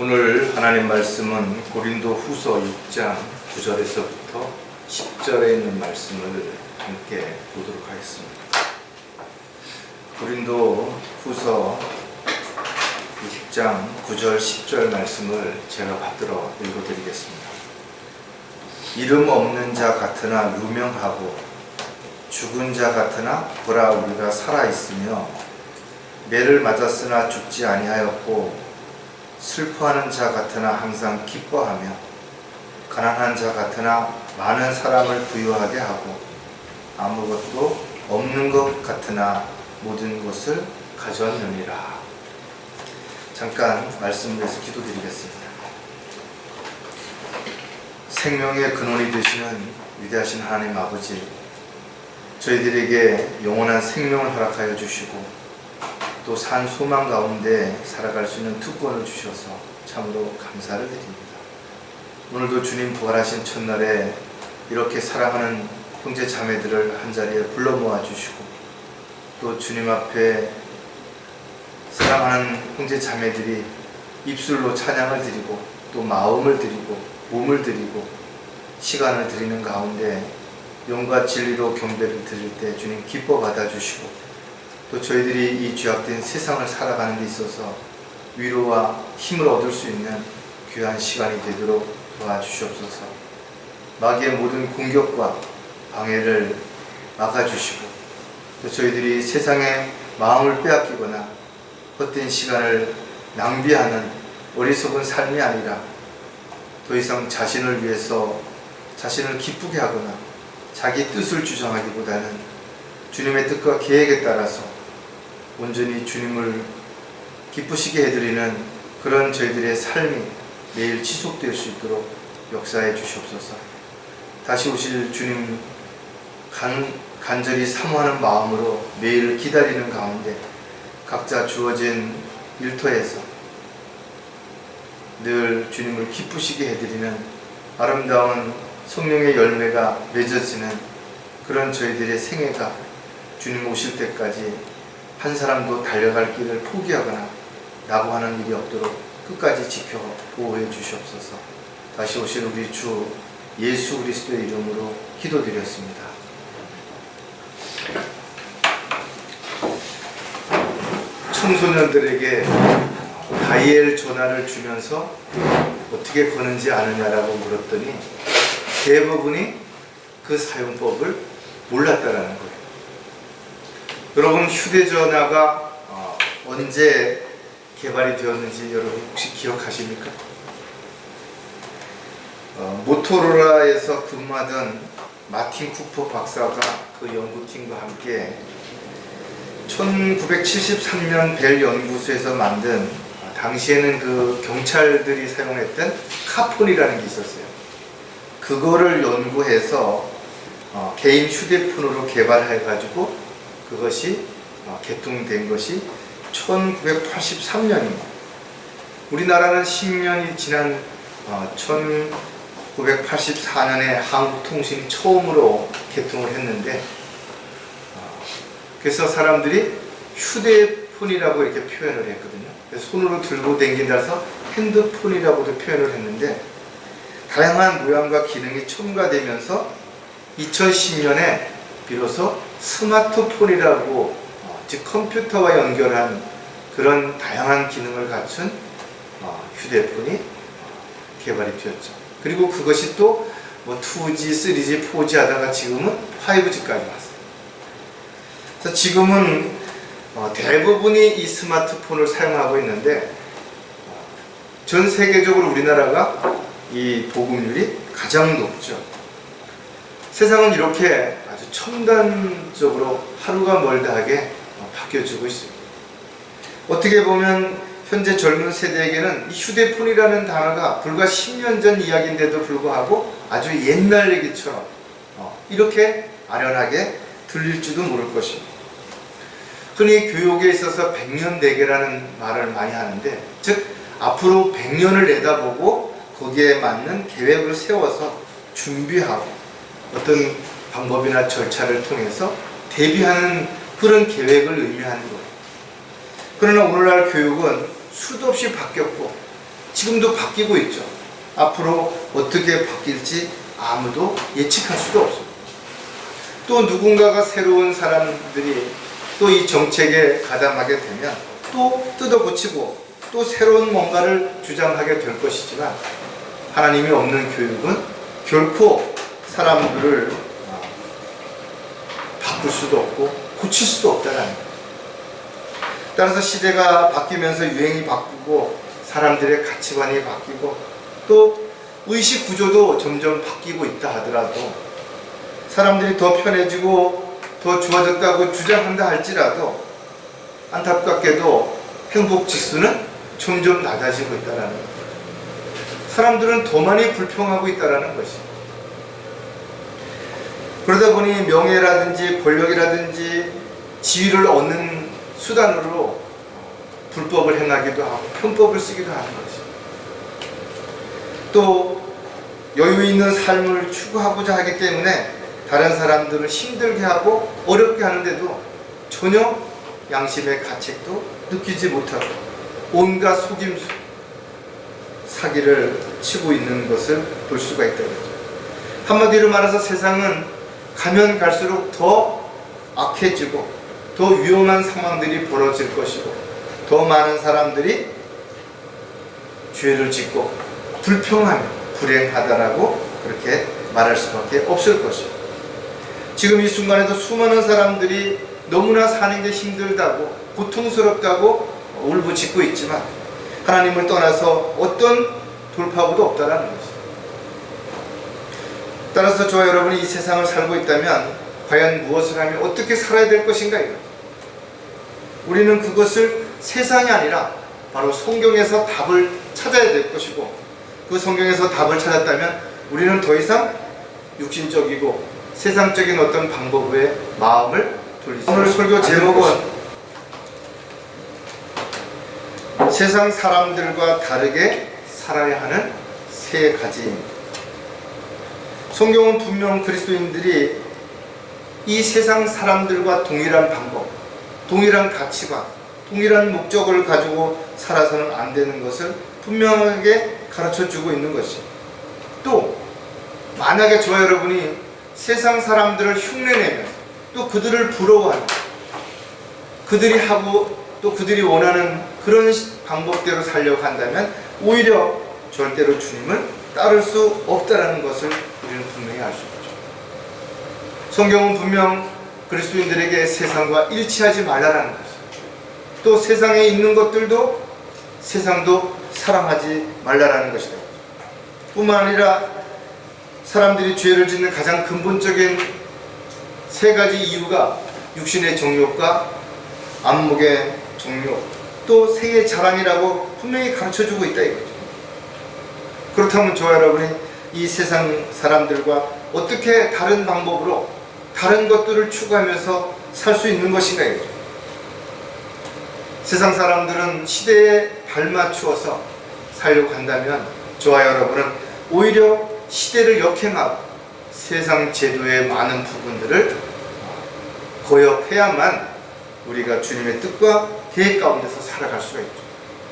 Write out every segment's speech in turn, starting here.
오늘 하나님 말씀은 고린도 후서 6장 9절에서부터 10절에 있는 말씀을 함께 보도록 하겠습니다. 고린도 후서 6장 9절 10절 말씀을 제가 받들어 읽어드리겠습니다. 이름 없는 자 같으나 유명하고 죽은 자 같으나 보라 우리가 살아있으며 매를 맞았으나 죽지 아니하였고 슬퍼하는 자 같으나 항상 기뻐하며 가난한 자 같으나 많은 사람을 부유하게 하고 아무것도 없는 것 같으나 모든 것을 가졌느니라. 잠깐 말씀을 위해서 기도드리겠습니다. 생명의 근원이 되시는 위대하신 하나님 아버지, 저희들에게 영원한 생명을 허락하여 주시고 또 산 소망 가운데 살아갈 수 있는 특권을 주셔서 참으로 감사를 드립니다. 오늘도 주님 부활하신 첫날에 이렇게 사랑하는 형제 자매들을 한자리에 불러 모아 주시고 또 주님 앞에 사랑하는 형제 자매들이 입술로 찬양을 드리고 또 마음을 드리고 몸을 드리고 시간을 드리는 가운데 영과 진리로 경배를 드릴 때 주님 기뻐 받아주시고 또 저희들이 이 죄악된 세상을 살아가는 데 있어서 위로와 힘을 얻을 수 있는 귀한 시간이 되도록 도와주시옵소서. 마귀의 모든 공격과 방해를 막아주시고 또 저희들이 세상에 마음을 빼앗기거나 헛된 시간을 낭비하는 어리석은 삶이 아니라 더 이상 자신을 위해서 자신을 기쁘게 하거나 자기 뜻을 주장하기보다는 주님의 뜻과 계획에 따라서 온전히 주님을 기쁘시게 해드리는 그런 저희들의 삶이 매일 지속될 수 있도록 역사해 주시옵소서. 다시 오실 주님 간절히 사모하는 마음으로 매일 기다리는 가운데 각자 주어진 일터에서 늘 주님을 기쁘시게 해드리는 아름다운 성령의 열매가 맺어지는 그런 저희들의 생애가 주님 오실 때까지 한 사람도 달려갈 길을 포기하거나 낙오하는 일이 없도록 끝까지 지켜 보호해 주시옵소서. 다시 오실 우리 주 예수 그리스도의 이름으로 기도드렸습니다. 청소년들에게 다이엘 전화를 주면서 어떻게 거는지 아느냐라고 물었더니 대부분이 그 사용법을 몰랐다라는 거예요. 여러분, 휴대전화가 언제 개발이 되었는지 여러분 혹시 기억하십니까? 모토로라에서 근무하던 마틴 쿠퍼 박사가 그 연구팀과 함께 1973년 벨 연구소에서 만든 당시에는 그 경찰들이 사용했던 카폰이라는 게 있었어요. 그거를 연구해서 개인 휴대폰으로 개발해가지고 그것이 개통된 것이 1983년입니다. 우리나라는 10년이 지난 1984년에 한국통신이 처음으로 개통을 했는데 그래서 사람들이 휴대폰이라고 이렇게 표현을 했거든요. 그래서 손으로 들고 다닌다서 핸드폰이라고도 표현을 했는데 다양한 모양과 기능이 첨가되면서 2010년에 비로소 스마트폰이라고 즉 컴퓨터와 연결한 그런 다양한 기능을 갖춘 휴대폰이 개발이 되었죠. 그리고 그것이 또 2G, 3G, 4G 하다가 지금은 5G까지 왔어요. 그래서 지금은 대부분이 이 스마트폰을 사용하고 있는데 전 세계적으로 우리나라가 이 보급률이 가장 높죠. 세상은 이렇게 아주 첨단적으로 하루가 멀다하게 바뀌어지고 있습니다. 어떻게 보면 현재 젊은 세대에게는 이 휴대폰이라는 단어가 불과 10년 전 이야기인데도 불구하고 아주 옛날 얘기처럼 이렇게 아련하게 들릴지도 모를 것입니다. 흔히 교육에 있어서 100년 대계라는 말을 많이 하는데 즉 앞으로 100년을 내다보고 거기에 맞는 계획을 세워서 준비하고 어떤 방법이나 절차를 통해서 대비하는 그런 계획을 의미하는 거예요. 그러나 오늘날 교육은 수도 없이 바뀌었고 지금도 바뀌고 있죠. 앞으로 어떻게 바뀔지 아무도 예측할 수도 없습니다. 또 누군가가 새로운 사람들이 또 이 정책에 가담하게 되면 또 뜯어고치고 또 새로운 뭔가를 주장하게 될 것이지만, 하나님이 없는 교육은 결코 사람들을 바꿀 수도 없고 고칠 수도 없다는 거예요. 따라서 시대가 바뀌면서 유행이 바뀌고 사람들의 가치관이 바뀌고 또 의식 구조도 점점 바뀌고 있다 하더라도, 사람들이 더 편해지고 더 좋아졌다고 주장한다 할지라도 안타깝게도 행복 지수는 점점 낮아지고 있다는 거죠. 사람들은 더 많이 불평하고 있다는 것이. 그러다 보니 명예라든지 권력이라든지 지위를 얻는 수단으로 불법을 행하기도 하고 편법을 쓰기도 하는 것이. 또 여유 있는 삶을 추구하고자 하기 때문에 다른 사람들을 힘들게 하고 어렵게 하는데도 전혀 양심의 가책도 느끼지 못하고 온갖 속임수, 사기를 치고 있는 것을 볼 수가 있다는 거죠. 한마디로 말해서 세상은 가면 갈수록 더 악해지고 더 위험한 상황들이 벌어질 것이고, 더 많은 사람들이 죄를 짓고 불평하며 불행하다라고 그렇게 말할 수밖에 없을 것이고, 지금 이 순간에도 수많은 사람들이 너무나 사는 게 힘들다고 고통스럽다고 울부짖고 있지만 하나님을 떠나서 어떤 돌파구도 없다는 것이죠. 따라서 저와 여러분이 이 세상을 살고 있다면 과연 무엇을 하며 어떻게 살아야 될 것인가 이거죠. 우리는 그것을 세상이 아니라 바로 성경에서 답을 찾아야 될 것이고, 그 성경에서 답을 찾았다면 우리는 더 이상 육신적이고 세상적인 어떤 방법 외에 마음을 돌릴 수 없습니다. 오늘 설교 제목은 세상 사람들과 다르게 살아야 하는 세 가지입니다. 성경은 분명 그리스도인들이 이 세상 사람들과 동일한 방법, 동일한 가치관, 동일한 목적을 가지고 살아서는 안 되는 것을 분명하게 가르쳐주고 있는 것이. 또 만약에 저와 여러분이 세상 사람들을 흉내내면서 또 그들을 부러워하는, 그들이 하고 또 그들이 원하는 그런 방법대로 살려고 한다면 오히려 절대로 주님을 따를 수 없다는 것을 우리는 분명히 알 수 있죠. 성경은 분명 그리스도인들에게 세상과 일치하지 말라는 것이, 또 세상에 있는 것들도 세상도 사랑하지 말라는 것이다. 뿐만 아니라 사람들이 죄를 짓는 가장 근본적인 세 가지 이유가 육신의 정욕과 안목의 정욕, 또 세의 자랑이라고 분명히 가르쳐주고 있다 이거죠. 그렇다면 저와 여러분이 이 세상 사람들과 어떻게 다른 방법으로 다른 것들을 추구하면서 살 수 있는 것인가 이거죠. 세상 사람들은 시대에 발맞추어서 살려고 한다면 저와 여러분은 오히려 시대를 역행하고 세상 제도의 많은 부분들을 거역해야만 우리가 주님의 뜻과 계획 가운데서 살아갈 수가 있죠.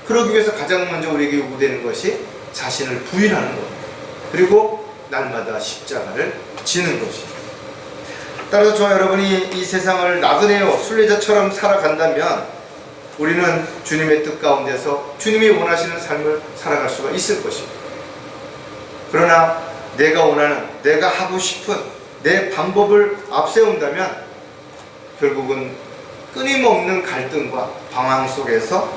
그러기 위해서 가장 먼저 우리에게 요구되는 것이 자신을 부인하는 것, 그리고 날마다 십자가를 지는 것이죠. 따라서 저와 여러분이 이 세상을 나그네요 순례자처럼 살아간다면 우리는 주님의 뜻 가운데서 주님이 원하시는 삶을 살아갈 수가 있을 것입니다. 그러나 내가 원하는, 내가 하고 싶은 내 방법을 앞세운다면 결국은 끊임없는 갈등과 방황 속에서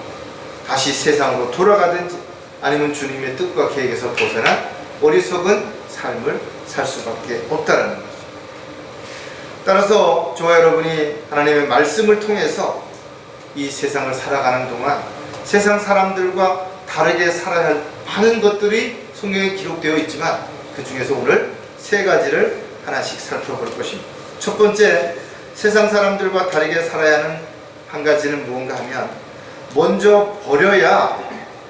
다시 세상으로 돌아가든지 아니면 주님의 뜻과 계획에서 벗어난 어리석은 삶을 살 수밖에 없다는 것이죠. 따라서 저와 여러분이 하나님의 말씀을 통해서 이 세상을 살아가는 동안 세상 사람들과 다르게 살아야 할 많은 것들이 성경에 기록되어 있지만 그 중에서 오늘 세 가지를 하나씩 살펴볼 것입니다. 첫 번째, 세상 사람들과 다르게 살아야 하는 한 가지는 무언가 하면 먼저 버려야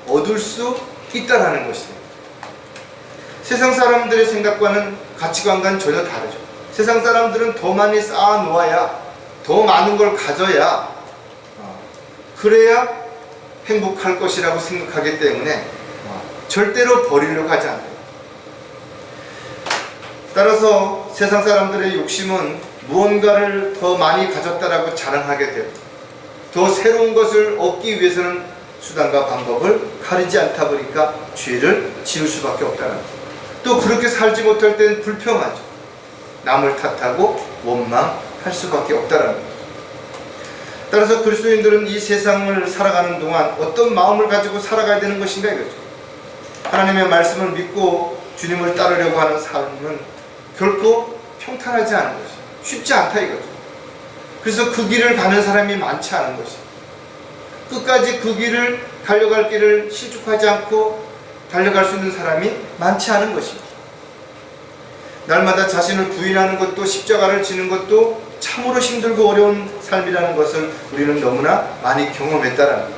얻을 수 있다라는 것입니다. 세상 사람들의 생각과는 가치관과는 전혀 다르죠. 세상 사람들은 더 많이 쌓아 놓아야, 더 많은 걸 가져야 그래야 행복할 것이라고 생각하기 때문에 절대로 버리려고 하지 않아요. 따라서 세상 사람들의 욕심은 무언가를 더 많이 가졌다라고 자랑하게 되고, 더 새로운 것을 얻기 위해서는 수단과 방법을 가리지 않다 보니까 죄를 지을 수밖에 없다는 거예요. 또 그렇게 살지 못할 땐 불평하죠. 남을 탓하고 원망할 수밖에 없다는 거예요. 따라서 그리스도인들은 이 세상을 살아가는 동안 어떤 마음을 가지고 살아가야 되는 것인가 이거죠. 하나님의 말씀을 믿고 주님을 따르려고 하는 삶은 결코 평탄하지 않은 것이, 쉽지 않다 이거죠. 그래서 그 길을 가는 사람이 많지 않은 것이, 끝까지 그 길을 달려갈 길을 실족하지 않고 달려갈 수 있는 사람이 많지 않은 것입니다. 날마다 자신을 부인하는 것도, 십자가를 지는 것도 참으로 힘들고 어려운 삶이라는 것을 우리는 너무나 많이 경험했다라는 거죠.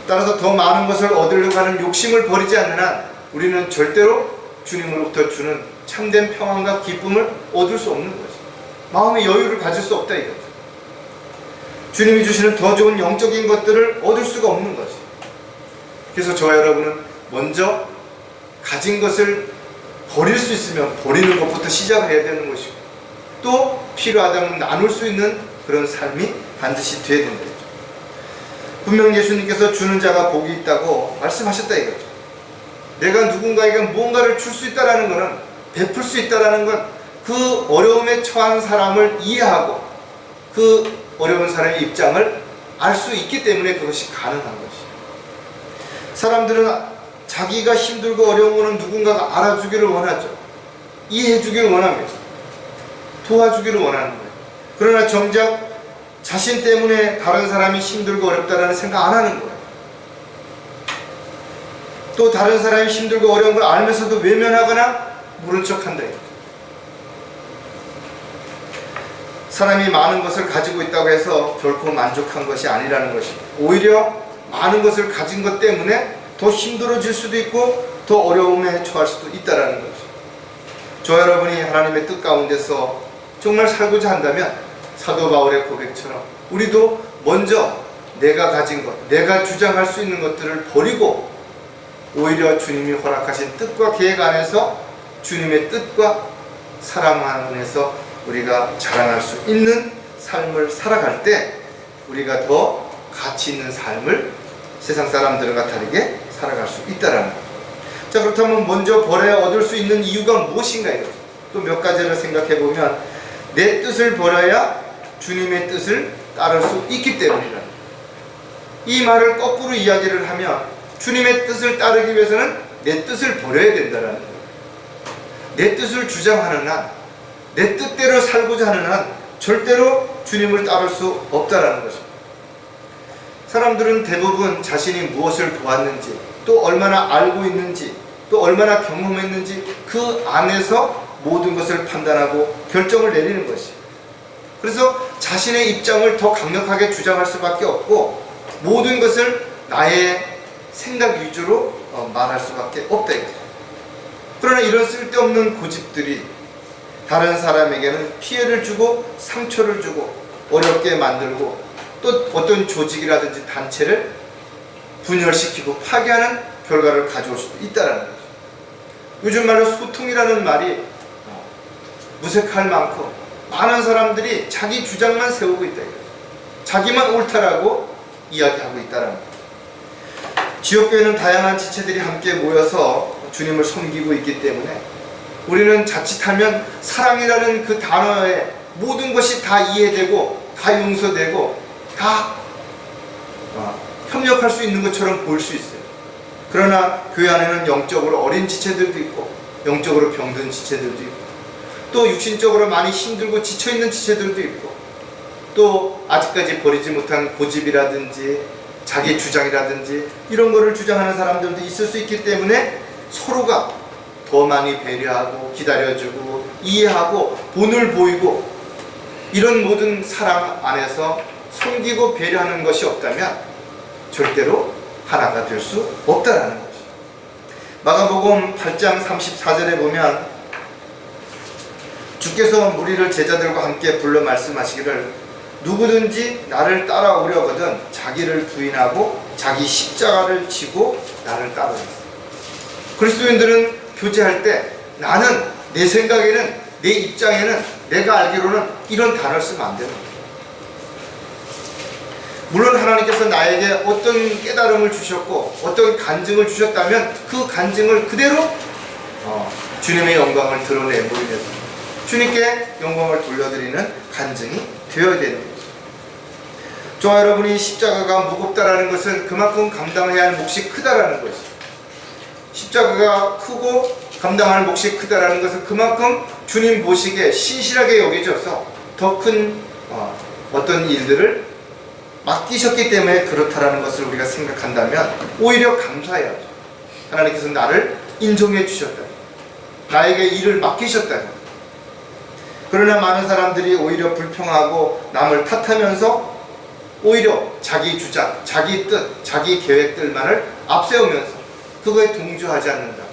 따라서 더 많은 것을 얻으려고 하는 욕심을 버리지 않는 한 우리는 절대로 주님으로부터 주는 참된 평안과 기쁨을 얻을 수 없는 거죠. 마음의 여유를 가질 수 없다 이거죠. 주님이 주시는 더 좋은 영적인 것들을 얻을 수가 없는 거죠. 그래서 저와 여러분은 먼저 가진 것을 버릴 수 있으면 버리는 것부터 시작을 해야 되는 것이고, 또 필요하다면 나눌 수 있는 그런 삶이 반드시 되어야 된다. 분명 예수님께서 주는 자가 복이 있다고 말씀하셨다 이거죠. 내가 누군가에게 무언가를 줄 수 있다는 것은, 베풀 수 있다는 건 그 어려움에 처한 사람을 이해하고 그 어려운 사람의 입장을 알 수 있기 때문에 그것이 가능한 것이에요. 사람들은 자기가 힘들고 어려운 것은 누군가가 알아주기를 원하죠. 이해해주기를 원합니다. 도와주기를 원하는 거예요. 그러나 정작 자신 때문에 다른 사람이 힘들고 어렵다는 생각 안 하는 거예요. 또 다른 사람이 힘들고 어려운 걸 알면서도 외면하거나 모른 척한다. 사람이 많은 것을 가지고 있다고 해서 결코 만족한 것이 아니라는 것입니다. 오히려 많은 것을 가진 것 때문에 더 힘들어질 수도 있고 더 어려움에 처할 수도 있다는 것이죠. 저 여러분이 하나님의 뜻 가운데서 정말 살고자 한다면 사도 바울의 고백처럼 우리도 먼저 내가 가진 것, 내가 주장할 수 있는 것들을 버리고 오히려 주님이 허락하신 뜻과 계획 안에서 주님의 뜻과 사랑 안에서 우리가 자랑할 수 있는 삶을 살아갈 때 우리가 더 가치 있는 삶을 세상 사람들과 다르게 살아갈 수 있다는 거죠. 자, 그렇다면 먼저 버려야 얻을 수 있는 이유가 무엇인가 이거죠. 또 몇 가지를 생각해 보면 내 뜻을 버려야 주님의 뜻을 따를 수 있기 때문이다. 이 말을 거꾸로 이야기를 하면 주님의 뜻을 따르기 위해서는 내 뜻을 버려야 된다는 거예요. 내 뜻을 주장하는 한, 내 뜻대로 살고자 하는 한 절대로 주님을 따를 수 없다라는 것입니다. 사람들은 대부분 자신이 무엇을 보았는지, 또 얼마나 알고 있는지, 또 얼마나 경험했는지 그 안에서 모든 것을 판단하고 결정을 내리는 것이에요. 그래서 자신의 입장을 더 강력하게 주장할 수밖에 없고 모든 것을 나의 생각 위주로 말할 수밖에 없다 이거죠. 그러나 이런 쓸데없는 고집들이 다른 사람에게는 피해를 주고 상처를 주고 어렵게 만들고 또 어떤 조직이라든지 단체를 분열시키고 파괴하는 결과를 가져올 수도 있다는 거죠. 요즘 말로 소통이라는 말이 무색할 만큼 많은 사람들이 자기 주장만 세우고 있다 이거죠. 자기만 옳다라고 이야기하고 있다는 거죠. 지역교회는 다양한 지체들이 함께 모여서 주님을 섬기고 있기 때문에 우리는 자칫하면 사랑이라는 그 단어에 모든 것이 다 이해되고 다 용서되고 다 협력할 수 있는 것처럼 보일 수 있어요. 그러나 교회 안에는 영적으로 어린 지체들도 있고 영적으로 병든 지체들도 있고 또 육신적으로 많이 힘들고 지쳐있는 지체들도 있고 또 아직까지 버리지 못한 고집이라든지 자기 주장이라든지 이런 거를 주장하는 사람들도 있을 수 있기 때문에 서로가 더 많이 배려하고 기다려주고 이해하고 본을 보이고 이런 모든 사랑 안에서 섬기고 배려하는 것이 없다면 절대로 하나가 될 수 없다라는 거죠. 마가복음 8장 34절에 보면 주께서 무리를 제자들과 함께 불러 말씀하시기를 누구든지 나를 따라오려거든 자기를 부인하고 자기 십자가를 지고 나를 따르겠어. 그리스도인들은 교제할 때 나는, 내 생각에는, 내 입장에는, 내가 알기로는 이런 단어를 쓰면 안 되는 거예요. 물론 하나님께서 나에게 어떤 깨달음을 주셨고 어떤 간증을 주셨다면 그 간증을 그대로 주님의 영광을 드러내므로 인해서 주님께 영광을 돌려드리는 간증이 되어야 되는 거죠. 저와 여러분이 십자가가 무겁다라는 것은 그만큼 감당해야 할 몫이 크다라는 것이죠. 십자가가 크고 감당할 몫이 크다라는 것은 그만큼 주님 보시기에 신실하게 여겨져서 더 큰 어떤 일들을 맡기셨기 때문에 그렇다라는 것을 우리가 생각한다면 오히려 감사해야죠. 하나님께서 나를 인정해 주셨다, 나에게 일을 맡기셨다. 그러나 많은 사람들이 오히려 불평하고 남을 탓하면서 오히려 자기 주장, 자기 뜻, 자기 계획들만을 앞세우면서 그거에 동조하지 않는다,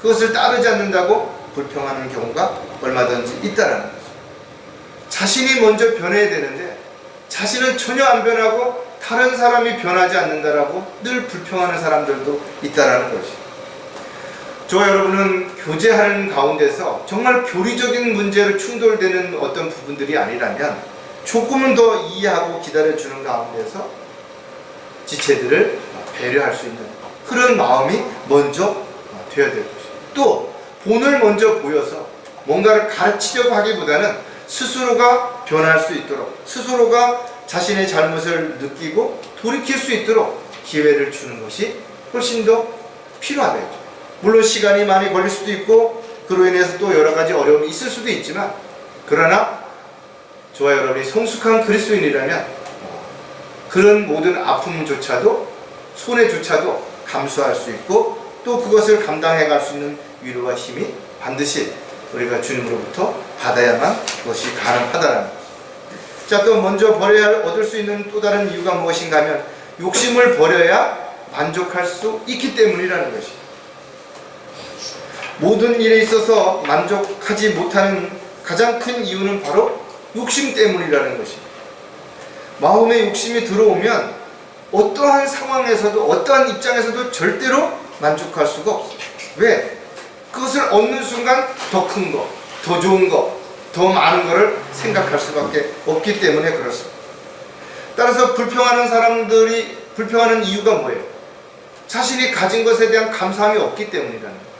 그것을 따르지 않는다고 불평하는 경우가 얼마든지 있다라는 거죠. 자신이 먼저 변해야 되는데 자신은 전혀 안 변하고 다른 사람이 변하지 않는다라고 늘 불평하는 사람들도 있다라는 것이. 저와 여러분은 교제하는 가운데서 정말 교리적인 문제로 충돌되는 어떤 부분들이 아니라면 조금은 더 이해하고 기다려주는 가운데서 지체들을 배려할 수 있는 그런 마음이 먼저 되어야 될 것이죠. 또 본을 먼저 보여서 뭔가를 가르치려고 하기보다는 스스로가 변할 수 있도록, 스스로가 자신의 잘못을 느끼고 돌이킬 수 있도록 기회를 주는 것이 훨씬 더 필요하다죠. 물론 시간이 많이 걸릴 수도 있고 그로 인해서 또 여러 가지 어려움이 있을 수도 있지만, 그러나 저와 여러분이 성숙한 그리스도인이라면 그런 모든 아픔조차도, 손해조차도 감수할 수 있고 또 그것을 감당해 갈 수 있는 위로와 힘이 반드시 우리가 주님으로부터 받아야만 그것이 가능하다는 것입니다. 자, 또 먼저 버려야 할, 얻을 수 있는 또 다른 이유가 무엇인가 하면 욕심을 버려야 만족할 수 있기 때문이라는 것입니다. 모든 일에 있어서 만족하지 못하는 가장 큰 이유는 바로 욕심 때문이라는 것입니다. 마음에 욕심이 들어오면 어떠한 상황에서도 어떠한 입장에서도 절대로 만족할 수가 없어요. 왜? 그것을 얻는 순간 더 큰 거, 더 좋은 거, 더 많은 거를 생각할 수밖에 없기 때문에 그렇습니다. 따라서 불평하는 사람들이 불평하는 이유가 뭐예요? 자신이 가진 것에 대한 감사함이 없기 때문이라는 거예요.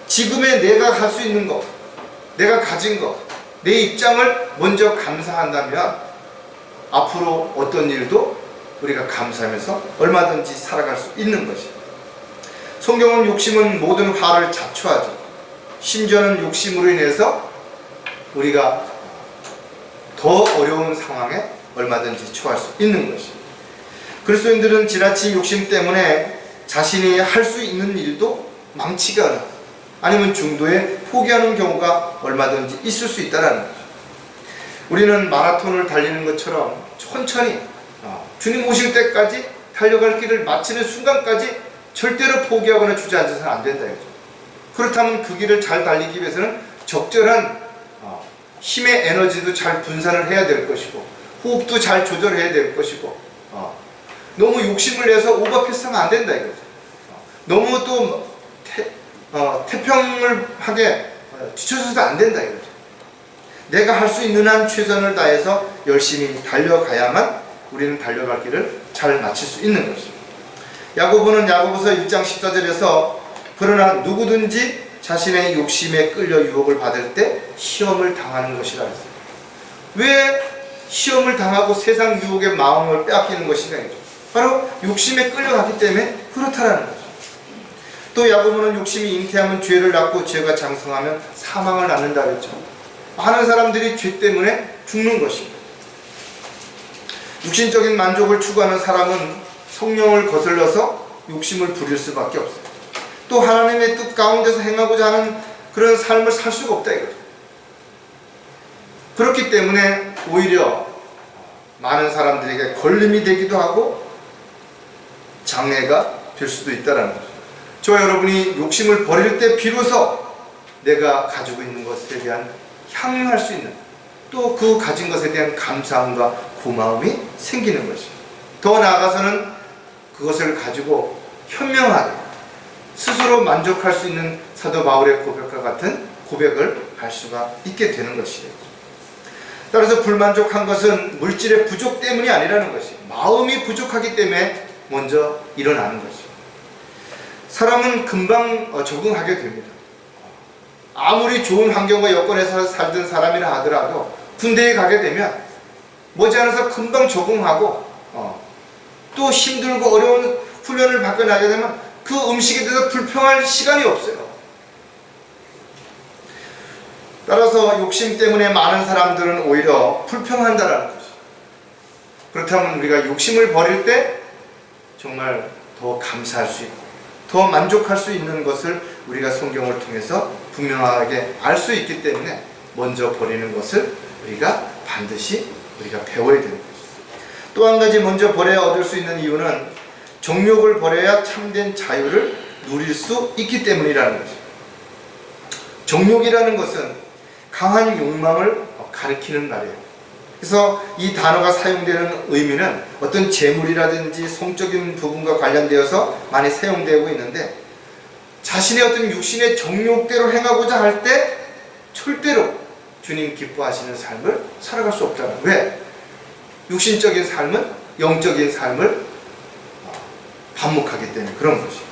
지금의 내가 할 수 있는 것, 내가 가진 것, 내 입장을 먼저 감사한다면 앞으로 어떤 일도 우리가 감사하면서 얼마든지 살아갈 수 있는 것이죠. 성경은 욕심은 모든 화를 자초하죠. 심지어는 욕심으로 인해서 우리가 더 어려운 상황에 얼마든지 처할 수 있는 것이죠. 그리스도인들은 지나친 욕심 때문에 자신이 할 수 있는 일도 망치거나 아니면 중도에 포기하는 경우가 얼마든지 있을 수 있다는 거죠. 우리는 마라톤을 달리는 것처럼 천천히 주님 오실 때까지 달려갈 길을 마치는 순간까지 절대로 포기하거나 주저앉아서는 안 된다. 그렇다면 그 길을 잘 달리기 위해서는 적절한 힘의 에너지도 잘 분산을 해야 될 것이고 호흡도 잘 조절해야 될 것이고 너무 욕심을 내서 오버페이스하면 안 된다 이거죠. 너무 또 태평을 하게 뒤쳐서도 안 된다 이거죠. 내가 할 수 있는 한 최선을 다해서 열심히 달려가야만 우리는 달려갈 길을 잘 마칠 수 있는 것입니다. 야고보는 야고보서 1장 14절에서 그러나 누구든지 자신의 욕심에 끌려 유혹을 받을 때 시험을 당하는 것이라 했어요. 왜 시험을 당하고 세상 유혹의 마음을 빼앗기는 것인가 이죠. 바로 욕심에 끌려가기 때문에 그렇다라는 거죠. 또 야고보는 욕심이 잉태하면 죄를 낳고 죄가 장성하면 사망을 낳는다 그랬죠. 많은 사람들이 죄 때문에 죽는 것입니다. 육신적인 만족을 추구하는 사람은 성령을 거슬러서 욕심을 부릴 수밖에 없어요. 또 하나님의 뜻 가운데서 행하고자 하는 그런 삶을 살 수가 없다 이거죠. 그렇기 때문에 오히려 많은 사람들에게 걸림이 되기도 하고 장애가 될 수도 있다는 거죠. 저와 여러분이 욕심을 버릴 때 비로소 내가 가지고 있는 것에 대한 향유할 수 있는 또 그 가진 것에 대한 감사함과 고마움이 생기는 것입니다. 더 나아가서는 그것을 가지고 현명하게 스스로 만족할 수 있는 사도 바울의 고백과 같은 고백을 할 수가 있게 되는 것이죠. 따라서 불만족한 것은 물질의 부족 때문이 아니라는 것이, 마음이 부족하기 때문에 먼저 일어나는 것이죠. 사람은 금방 적응하게 됩니다. 아무리 좋은 환경과 여건에서 살던 사람이라 하더라도 군대에 가게 되면 머지않아서 금방 적응하고 또 힘들고 어려운 훈련을 받고 나게 되면 그 음식에 대해서 불평할 시간이 없어요. 따라서 욕심 때문에 많은 사람들은 오히려 불평한다는 것이죠. 그렇다면 우리가 욕심을 버릴 때 정말 더 감사할 수 있고 더 만족할 수 있는 것을 우리가 성경을 통해서 분명하게 알 수 있기 때문에 먼저 버리는 것을 우리가 반드시 우리가 배워야 되는 것이죠. 또 한 가지 먼저 버려야 얻을 수 있는 이유는 정욕을 버려야 참된 자유를 누릴 수 있기 때문이라는 것이죠. 정욕이라는 것은 강한 욕망을 가리키는 말이에요. 그래서 이 단어가 사용되는 의미는 어떤 재물이라든지 성적인 부분과 관련되어서 많이 사용되고 있는데, 자신의 어떤 육신의 정욕대로 행하고자 할 때 절대로 주님 기뻐하시는 삶을 살아갈 수 없다는 거예요. 왜? 육신적인 삶은 영적인 삶을 반목하기 때문에 그런 것이죠.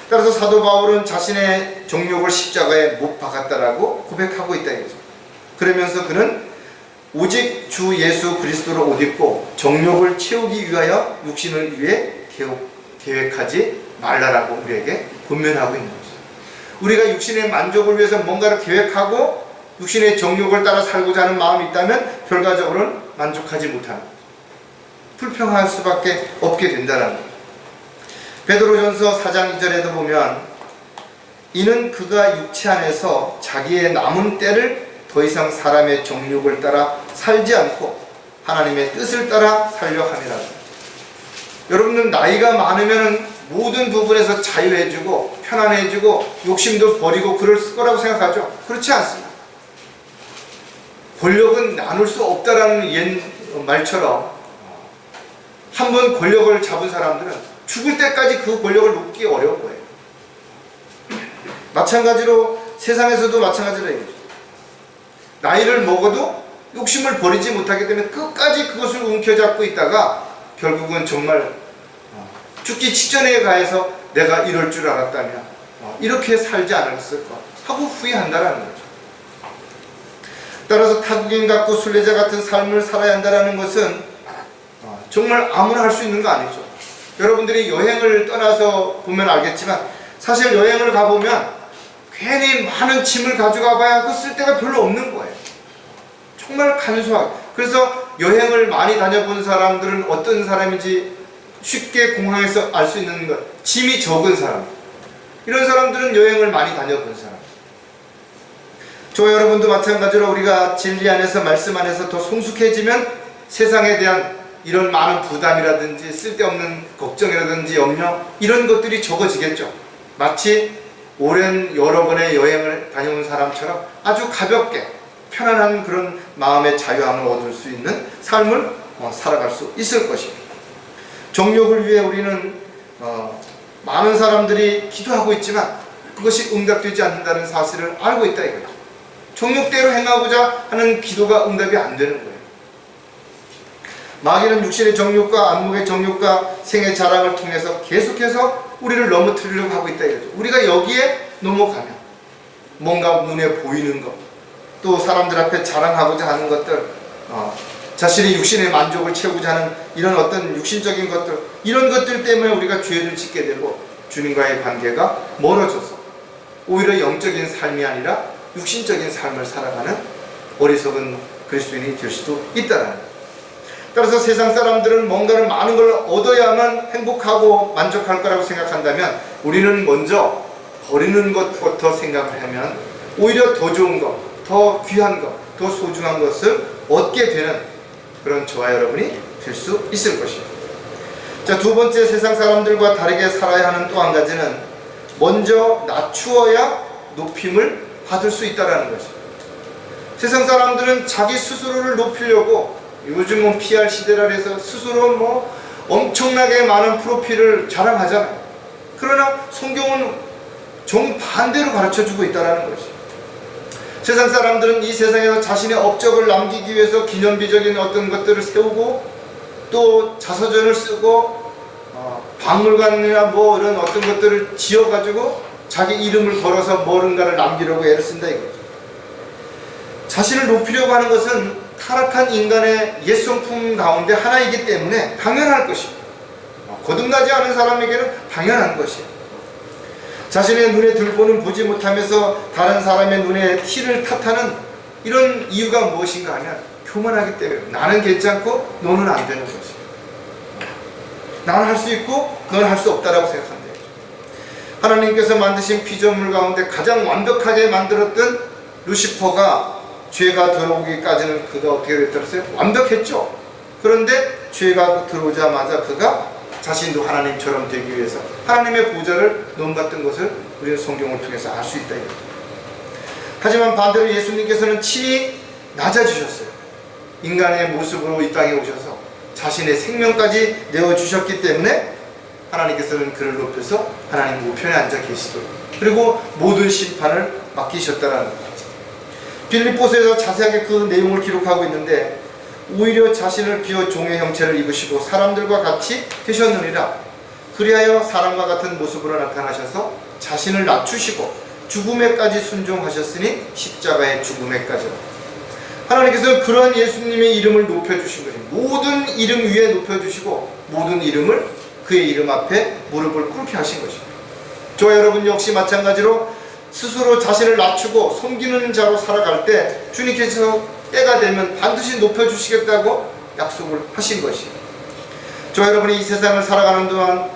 따라서 사도 바울은 자신의 정욕을 십자가에 못 박았다라고 고백하고 있다 이거죠. 그러면서 그는 오직 주 예수 그리스도를 옷 입고 정욕을 채우기 위하여 육신을 위해 계획하지 말라라고 우리에게 권면하고 있는 것이죠. 우리가 육신의 만족을 위해서 뭔가를 계획하고 육신의 정욕을 따라 살고자 하는 마음이 있다면 결과적으로는 만족하지 못하는 거죠. 불평할 수밖에 없게 된다는 거죠. 베드로전서 4장 2절에도 보면 이는 그가 육체 안에서 자기의 남은 때를 더 이상 사람의 정욕을 따라 살지 않고 하나님의 뜻을 따라 살려 함이라. 여러분들 나이가 많으면 모든 부분에서 자유해지고 편안해지고 욕심도 버리고 그럴 거라고 생각하죠? 그렇지 않습니다. 권력은 나눌 수 없다라는 옛 말처럼 한번 권력을 잡은 사람들은 죽을 때까지 그 권력을 놓기 어려운 거예요. 마찬가지로 세상에서도 마찬가지로 얘기죠. 나이를 먹어도 욕심을 버리지 못하기 때문에 끝까지 그것을 움켜잡고 있다가 결국은 정말 죽기 직전에 가해서 내가 이럴 줄 알았다면 이렇게 살지 않았을까 하고 후회한다는 거죠. 따라서 타국인 같고 순례자 같은 삶을 살아야 한다는 것은 정말 아무나 할 수 있는 거 아니죠. 여러분들이 여행을 떠나서 보면 알겠지만 사실 여행을 가보면 괜히 많은 짐을 가져가 봐야 그 쓸데가 별로 없는 거예요. 정말 간소하게. 그래서 여행을 많이 다녀본 사람들은 어떤 사람인지 쉽게 공항에서 알 수 있는 것, 짐이 적은 사람, 이런 사람들은 여행을 많이 다녀본 사람. 저와 여러분도 마찬가지로 우리가 진리 안에서 말씀 안에서 더 성숙해지면 세상에 대한 이런 많은 부담이라든지 쓸데없는 걱정이라든지 염려, 이런 것들이 적어지겠죠. 마치 오랜 여러 번의 여행을 다녀온 사람처럼 아주 가볍게 편안한 그런 마음의 자유함을 얻을 수 있는 삶을 살아갈 수 있을 것입니다. 정욕을 위해 우리는 많은 사람들이 기도하고 있지만 그것이 응답되지 않는다는 사실을 알고 있다 이거죠. 정욕대로 행하고자 하는 기도가 응답이 안 되는 거예요. 마귀는 육신의 정욕과 안목의 정욕과 생의 자랑을 통해서 계속해서 우리를 넘어뜨리려고 하고 있다 이거죠. 우리가 여기에 넘어가면 뭔가 눈에 보이는 것, 또 사람들 앞에 자랑하고자 하는 것들, 자신의 육신의 만족을 채우고자 하는 이런 어떤 육신적인 것들, 이런 것들 때문에 우리가 죄를 짓게 되고 주님과의 관계가 멀어져서 오히려 영적인 삶이 아니라 육신적인 삶을 살아가는 어리석은 그리스도인이 될 수도 있다는 거예요. 따라서 세상 사람들은 뭔가를 많은 걸 얻어야만 행복하고 만족할 거라고 생각한다면 우리는 먼저 버리는 것부터 생각을 하면 오히려 더 좋은 것, 더 귀한 것, 더 소중한 것을 얻게 되는 그런 저와 여러분이 될 수 있을 것입니다. 자, 두 번째, 세상 사람들과 다르게 살아야 하는 또 한 가지는 먼저 낮추어야 높임을 받을 수 있다는 것입니다. 세상 사람들은 자기 스스로를 높이려고 요즘은 PR 시대라 해서 스스로 엄청나게 많은 프로필을 자랑하잖아요. 그러나 성경은 정반대로 가르쳐주고 있다는 것이. 세상 사람들은 이 세상에서 자신의 업적을 남기기 위해서 기념비적인 어떤 것들을 세우고 또 자서전을 쓰고 박물관이나 뭐 이런 어떤 것들을 지어가지고 자기 이름을 걸어서 뭔가를 남기려고 애를 쓴다 이거죠. 자신을 높이려고 하는 것은 타락한 인간의 옛성품 가운데 하나이기 때문에 당연할 것입니다. 거듭나지 않은 사람에게는 당연한 것이에요. 자신의 눈에 들보는 보지 못하면서 다른 사람의 눈에 티를 탓하는 이런 이유가 무엇인가 하면 교만하기 때문에 나는 괜찮고 너는 안 되는 것이에요. 나는 할 수 있고 너는 할 수 없다라고 생각한다. 하나님께서 만드신 피조물 가운데 가장 완벽하게 만들었던 루시퍼가 죄가 들어오기까지는 그가 어떻게 됐더랬어요? 완벽했죠. 그런데 죄가 들어오자마자 그가 자신도 하나님처럼 되기 위해서 하나님의 보좌를 넘봤던 것을 우리는 성경을 통해서 알 수 있다 이거죠. 하지만 반대로 예수님께서는 친히 낮아지셨어요. 인간의 모습으로 이 땅에 오셔서 자신의 생명까지 내어주셨기 때문에 하나님께서는 그를 높여서 하나님 우편에 앉아 계시도록 그리고 모든 심판을 맡기셨다는 거죠. 빌립보서에서 자세하게 그 내용을 기록하고 있는데 오히려 자신을 비워 종의 형체를 입으시고 사람들과 같이 되셨느니라. 그리하여 사람과 같은 모습으로 나타나셔서 자신을 낮추시고 죽음에까지 순종하셨으니 십자가의 죽음에까지라. 하나님께서는 그러한 예수님의 이름을 높여주신 것입니다. 모든 이름 위에 높여주시고 모든 이름을 그의 이름 앞에 무릎을 꿇게 하신 것입니다. 저와 여러분 역시 마찬가지로 스스로 자신을 낮추고 섬기는 자로 살아갈 때 주님께서 때가 되면 반드시 높여주시겠다고 약속을 하신 것이에요. 저와 여러분이 이 세상을 살아가는 동안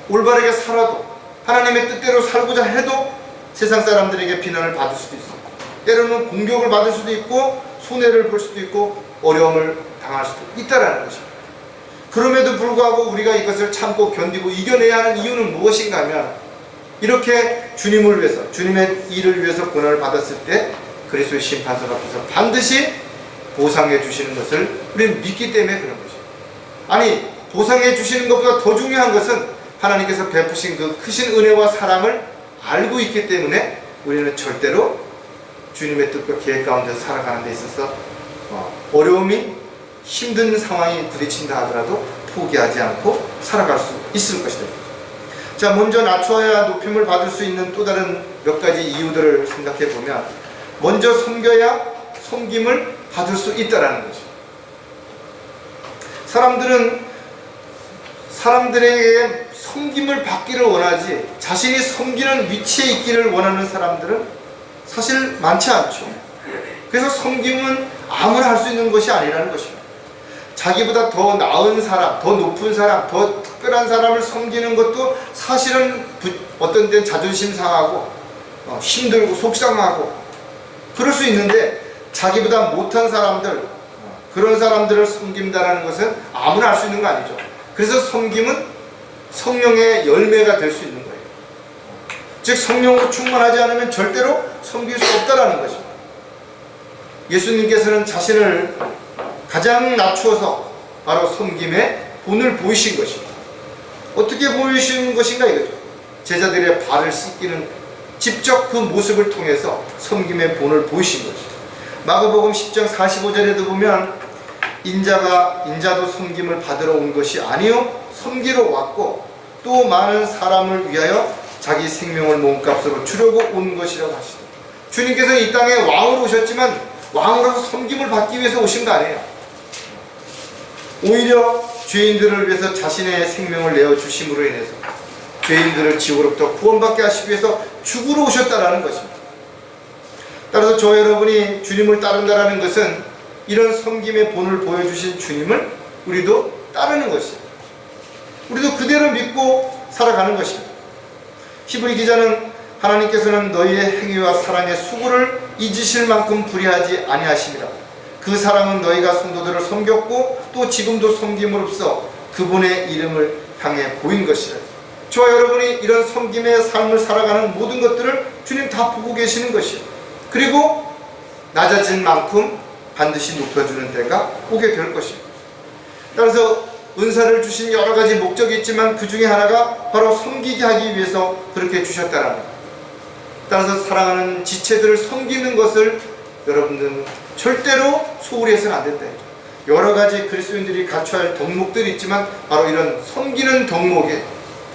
올바르게 살아도 하나님의 뜻대로 살고자 해도 세상 사람들에게 비난을 받을 수도 있어요. 때로는 공격을 받을 수도 있고 손해를 볼 수도 있고 어려움을 당할 수도 있다는 것입니다. 그럼에도 불구하고 우리가 이것을 참고 견디고 이겨내야 하는 이유는 무엇인가 하면 이렇게 주님을 위해서 주님의 일을 위해서 고난을 받았을 때 그리스도의 심판석 앞에서 반드시 보상해 주시는 것을 우리는 믿기 때문에 그런 것입니다. 아니 보상해 주시는 것보다 더 중요한 것은 하나님께서 베푸신 그 크신 은혜와 사랑을 알고 있기 때문에 우리는 절대로 주님의 뜻과 계획 가운데서 살아가는 데 있어서 어려움이 힘든 상황이 부딪힌다 하더라도 포기하지 않고 살아갈 수 있을 것이다. 자, 먼저 낮춰야 높임을 받을 수 있는 또 다른 몇 가지 이유들을 생각해 보면 먼저 섬겨야 섬김을 받을 수 있다는 것이죠. 사람들에게 섬김을 받기를 원하지 자신이 섬기는 위치에 있기를 원하는 사람들은 사실 많지 않죠. 그래서 섬김은 아무나 할 수 있는 것이 아니라는 것입니다. 자기보다 더 나은 사람, 더 높은 사람, 더 특별한 사람을 섬기는 것도 사실은 어떤 때는 자존심 상하고 힘들고 속상하고 그럴 수 있는데 자기보다 못한 사람들, 그런 사람들을 섬긴다는 것은 아무나 할 수 있는 거 아니죠. 그래서 섬김은 성령의 열매가 될 수 있는 거예요. 즉 성령으로 충만하지 않으면 절대로 섬길 수 없다는 것입니다. 예수님께서는 자신을 가장 낮추어서 바로 섬김의 본을 보이신 것입니다. 어떻게 보이신 것인가 이거죠. 제자들의 발을 씻기는 직접 그 모습을 통해서 섬김의 본을 보이신 것입니다. 마가복음 10장 45절에도 보면 인자도 섬김을 받으러 온 것이 아니요 섬기러 왔고 또 많은 사람을 위하여 자기 생명을 몸값으로 주려고 온 것이라고 하시죠. 주님께서 이 땅에 왕으로 오셨지만 왕으로서 섬김을 받기 위해서 오신 거 아니에요. 오히려 죄인들을 위해서 자신의 생명을 내어주심으로 인해서 죄인들을 지옥으로부터 구원받게 하시기 위해서 죽으러 오셨다라는 것입니다. 따라서 저 여러분이 주님을 따른다라는 것은 이런 섬김의 본을 보여주신 주님을 우리도 따르는 것이에요. 우리도 그대로 믿고 살아가는 것입니다. 히브리 기자는 하나님께서는 너희의 행위와 사랑의 수고를 잊으실 만큼 불의하지 아니하심이라. 그 사랑은 너희가 성도들을 섬겼고 또 지금도 섬김으로써 그분의 이름을 향해 보인 것이라. 저와 여러분이 이런 섬김의 삶을 살아가는 모든 것들을 주님 다 보고 계시는 것이에요. 그리고 낮아진 만큼 반드시 높여주는 때가 오게 될 것입니다. 따라서 은사를 주신 여러 가지 목적이 있지만 그 중에 하나가 바로 섬기게 하기 위해서 그렇게 주셨다는 겁니다. 따라서 사랑하는 지체들을 섬기는 것을 여러분들은 절대로 소홀히 해서는 안 된다. 여러 가지 그리스도인들이 갖춰야 할 덕목들이 있지만 바로 이런 섬기는 덕목이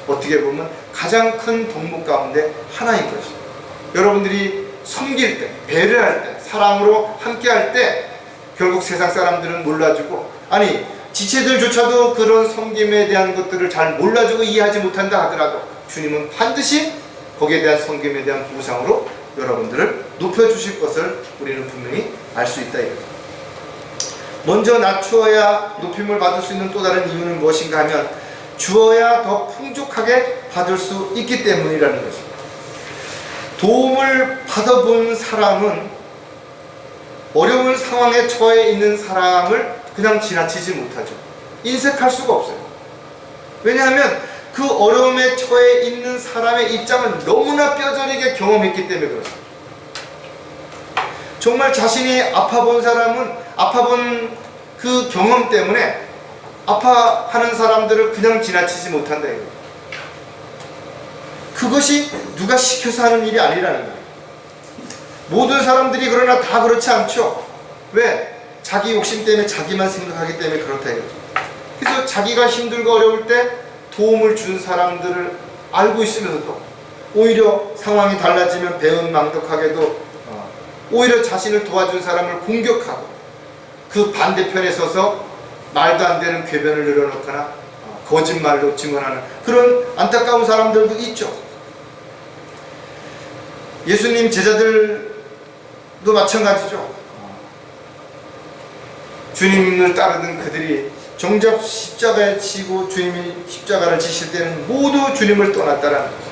어떻게 보면 가장 큰 덕목 가운데 하나인 것입니다. 여러분들이 섬길 때, 배려할 때, 사랑으로 함께할 때 결국 세상 사람들은 몰라주고, 아니 지체들조차도 그런 섬김에 대한 것들을 잘 몰라주고 이해하지 못한다 하더라도 주님은 반드시 거기에 대한 섬김에 대한 보상으로 여러분들을 높여주실 것을 우리는 분명히 알 수 있다 이거죠. 먼저 낮추어야 높임을 받을 수 있는 또 다른 이유는 무엇인가 하면 주어야 더 풍족하게 받을 수 있기 때문이라는 것입니다. 도움을 받아본 사람은 어려운 상황에 처해 있는 사람을 그냥 지나치지 못하죠. 인색할 수가 없어요. 왜냐하면 그 어려움에 처해 있는 사람의 입장을 너무나 뼈저리게 경험했기 때문에 그렇습니다. 정말 자신이 아파본 사람은 아파본 그 경험 때문에 아파하는 사람들을 그냥 지나치지 못한다 이거죠. 그것이 누가 시켜서 하는 일이 아니라는 거예요. 모든 사람들이 그러나 다 그렇지 않죠. 왜? 자기 욕심 때문에 자기만 생각하기 때문에 그렇다 이거죠. 그래서 자기가 힘들고 어려울 때 도움을 준 사람들을 알고 있으면서도 오히려 상황이 달라지면 배은망덕하게도 오히려 자신을 도와준 사람을 공격하고 그 반대편에 서서 말도 안 되는 궤변을 늘어놓거나 거짓말로 증언하는 그런 안타까운 사람들도 있죠. 예수님 제자들도 마찬가지죠. 주님을 따르던 그들이 정작 십자가에 지고 주님이 십자가를 지실 때는 모두 주님을 떠났다라는 거죠.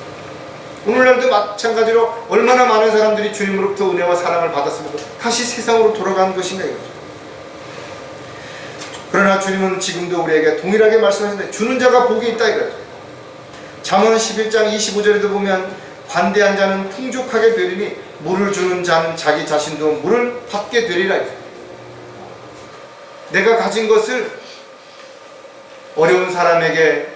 오늘날도 마찬가지로 얼마나 많은 사람들이 주님으로부터 은혜와 사랑을 받았으면 다시 세상으로 돌아간 것인가 이거죠. 그러나 주님은 지금도 우리에게 동일하게 말씀하시는데 주는 자가 복이 있다 이거죠. 잠언 11장 25절에도 보면 관대한 자는 풍족하게 되리니 물을 주는 자는 자기 자신도 물을 받게 되리라. 내가 가진 것을 어려운 사람에게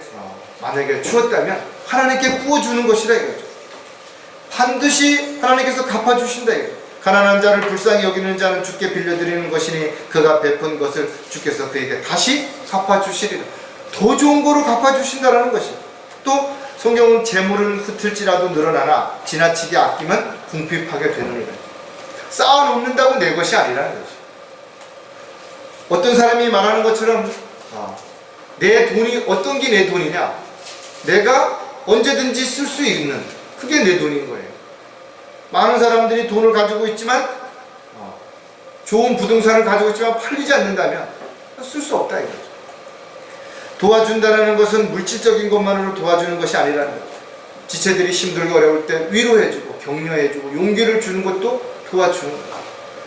만약에 주었다면 하나님께 부어주는 것이라 이거죠. 반드시 하나님께서 갚아주신다 이거죠. 가난한 자를 불쌍히 여기는 자는 주께 빌려드리는 것이니 그가 베푼 것을 주께서 그에게 다시 갚아주시리라. 더 좋은 거로 갚아주신다라는 것이죠. 또 성경은 재물은 흩을지라도 늘어나나 지나치게 아끼면 궁핍하게 되느니라. 쌓아놓는다고 내 것이 아니라는 것이죠. 어떤 사람이 말하는 것처럼 내 돈이 어떤 게 내 돈이냐, 내가 언제든지 쓸 수 있는 그게 내 돈인 거예요. 많은 사람들이 돈을 가지고 있지만 좋은 부동산을 가지고 있지만 팔리지 않는다면 쓸 수 없다 이거죠. 도와준다는 것은 물질적인 것만으로 도와주는 것이 아니라는 거죠. 지체들이 힘들고 어려울 때 위로해주고 격려해주고 용기를 주는 것도 도와주는 거예요.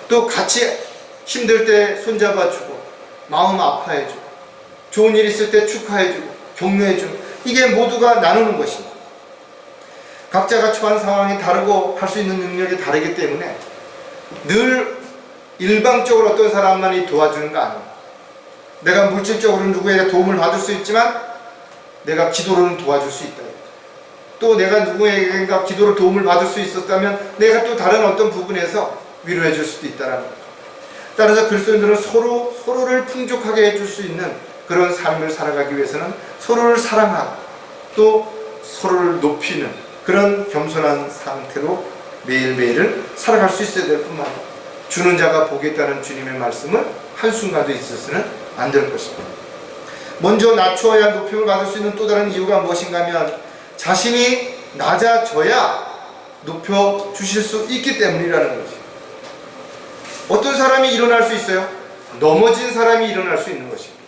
또 같이 힘들 때 손잡아주고 마음 아파해주고 좋은 일 있을 때 축하해주고 격려해주고 이게 모두가 나누는 것입니다. 각자가 처한 상황이 다르고 할 수 있는 능력이 다르기 때문에 늘 일방적으로 어떤 사람만이 도와주는 거 아닙니다. 내가 물질적으로 누구에게 도움을 받을 수 있지만 내가 기도로는 도와줄 수 있다. 또 내가 누구에게인가 기도로 도움을 받을 수 있었다면 내가 또 다른 어떤 부분에서 위로해 줄 수도 있다는 거죠. 따라서 그리스도인들은 서로를 풍족하게 해줄 수 있는 그런 삶을 살아가기 위해서는 서로를 사랑하고 또 서로를 높이는 그런 겸손한 상태로 매일매일을 살아갈 수 있어야 될 뿐만 아니라 주는 자가 복이 있다는 주님의 말씀을 한순간도 잊어서는 안 될 것입니다. 먼저 낮추어야 높임을 받을 수 있는 또 다른 이유가 무엇인가 하면 자신이 낮아져야 높여주실 수 있기 때문이라는 것이죠. 어떤 사람이 일어날 수 있어요? 넘어진 사람이 일어날 수 있는 것입니다.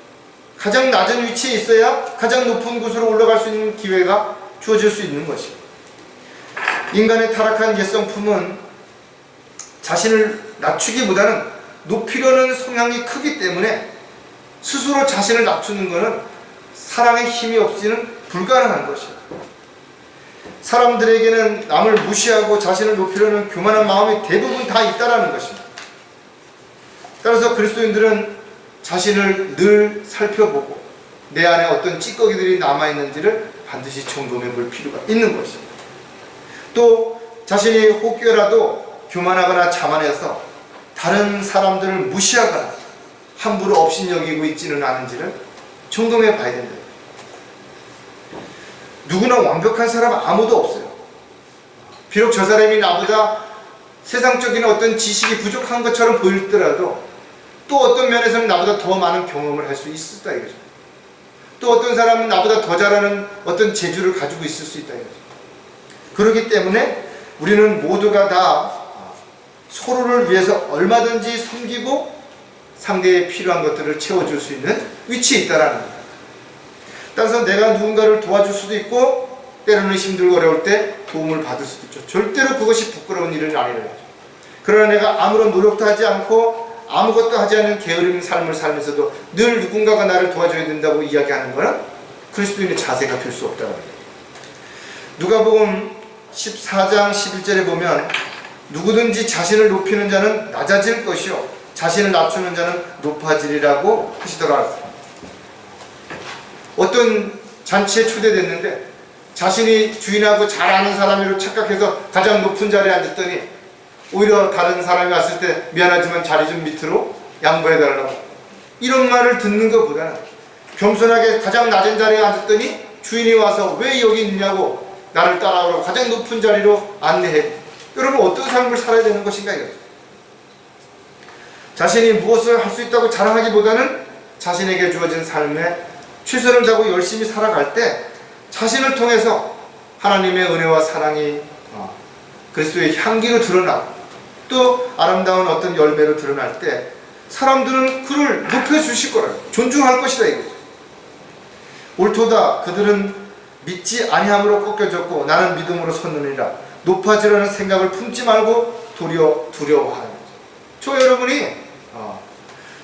가장 낮은 위치에 있어야 가장 높은 곳으로 올라갈 수 있는 기회가 주어질 수 있는 것입니다. 인간의 타락한 옛성품은 자신을 낮추기보다는 높이려는 성향이 크기 때문에 스스로 자신을 낮추는 것은 사랑의 힘이 없이는 불가능한 것입니다. 사람들에게는 남을 무시하고 자신을 높이려는 교만한 마음이 대부분 다 있다라는 것입니다. 따라서 그리스도인들은 자신을 늘 살펴보고 내 안에 어떤 찌꺼기들이 남아있는지를 반드시 점검해 볼 필요가 있는 것입니다. 또 자신이 혹여라도 교만하거나 자만해서 다른 사람들을 무시하거나 함부로 업신여기고 있지는 않은지를 점검해 봐야 된다. 누구나 완벽한 사람 아무도 없어요. 비록 저 사람이 나보다 세상적인 어떤 지식이 부족한 것처럼 보일더라도 또 어떤 면에서는 나보다 더 많은 경험을 할 수 있다 이거죠. 또 어떤 사람은 나보다 더 잘하는 어떤 재주를 가지고 있을 수 있다 이거죠. 그렇기 때문에 우리는 모두가 다 서로를 위해서 얼마든지 섬기고 상대의 필요한 것들을 채워줄 수 있는 위치에 있다라는 거예요. 따라서 내가 누군가를 도와줄 수도 있고 때로는 힘들고 어려울 때 도움을 받을 수도 있죠. 절대로 그것이 부끄러운 일은 아니라는 거죠. 그러나 내가 아무런 노력도 하지 않고 아무것도 하지 않는 게으른 삶을 살면서도 늘 누군가가 나를 도와줘야 된다고 이야기하는 것은 그리스도인의 자세가 될 수 없다는 거예요. 누가복음 14장 11절에 보면 누구든지 자신을 높이는 자는 낮아질 것이요 자신을 낮추는 자는 높아지리라고 하시더라. 어떤 잔치에 초대됐는데 자신이 주인하고 잘 아는 사람으로 착각해서 가장 높은 자리에 앉았더니 오히려 다른 사람이 왔을 때 미안하지만 자리 좀 밑으로 양보해달라고 이런 말을 듣는 것보다는 겸손하게 가장 낮은 자리에 앉았더니 주인이 와서 왜 여기 있냐고 나를 따라오라고 가장 높은 자리로 안내해. 여러분 어떤 삶을 살아야 되는 것인가 이거죠. 자신이 무엇을 할 수 있다고 자랑하기보다는 자신에게 주어진 삶에 최선을 다하고 열심히 살아갈 때 자신을 통해서 하나님의 은혜와 사랑이 그리스도의 향기로 드러나고 또 아름다운 어떤 열매로 드러날 때 사람들은 그를 높여주실 거라고 존중할 것이다 이거죠. 옳도다 그들은 믿지 아니함으로 꺾여졌고 나는 믿음으로 섰느니라. 높아지려는 생각을 품지 말고 도리어 두려워하는 거죠. 저 여러분이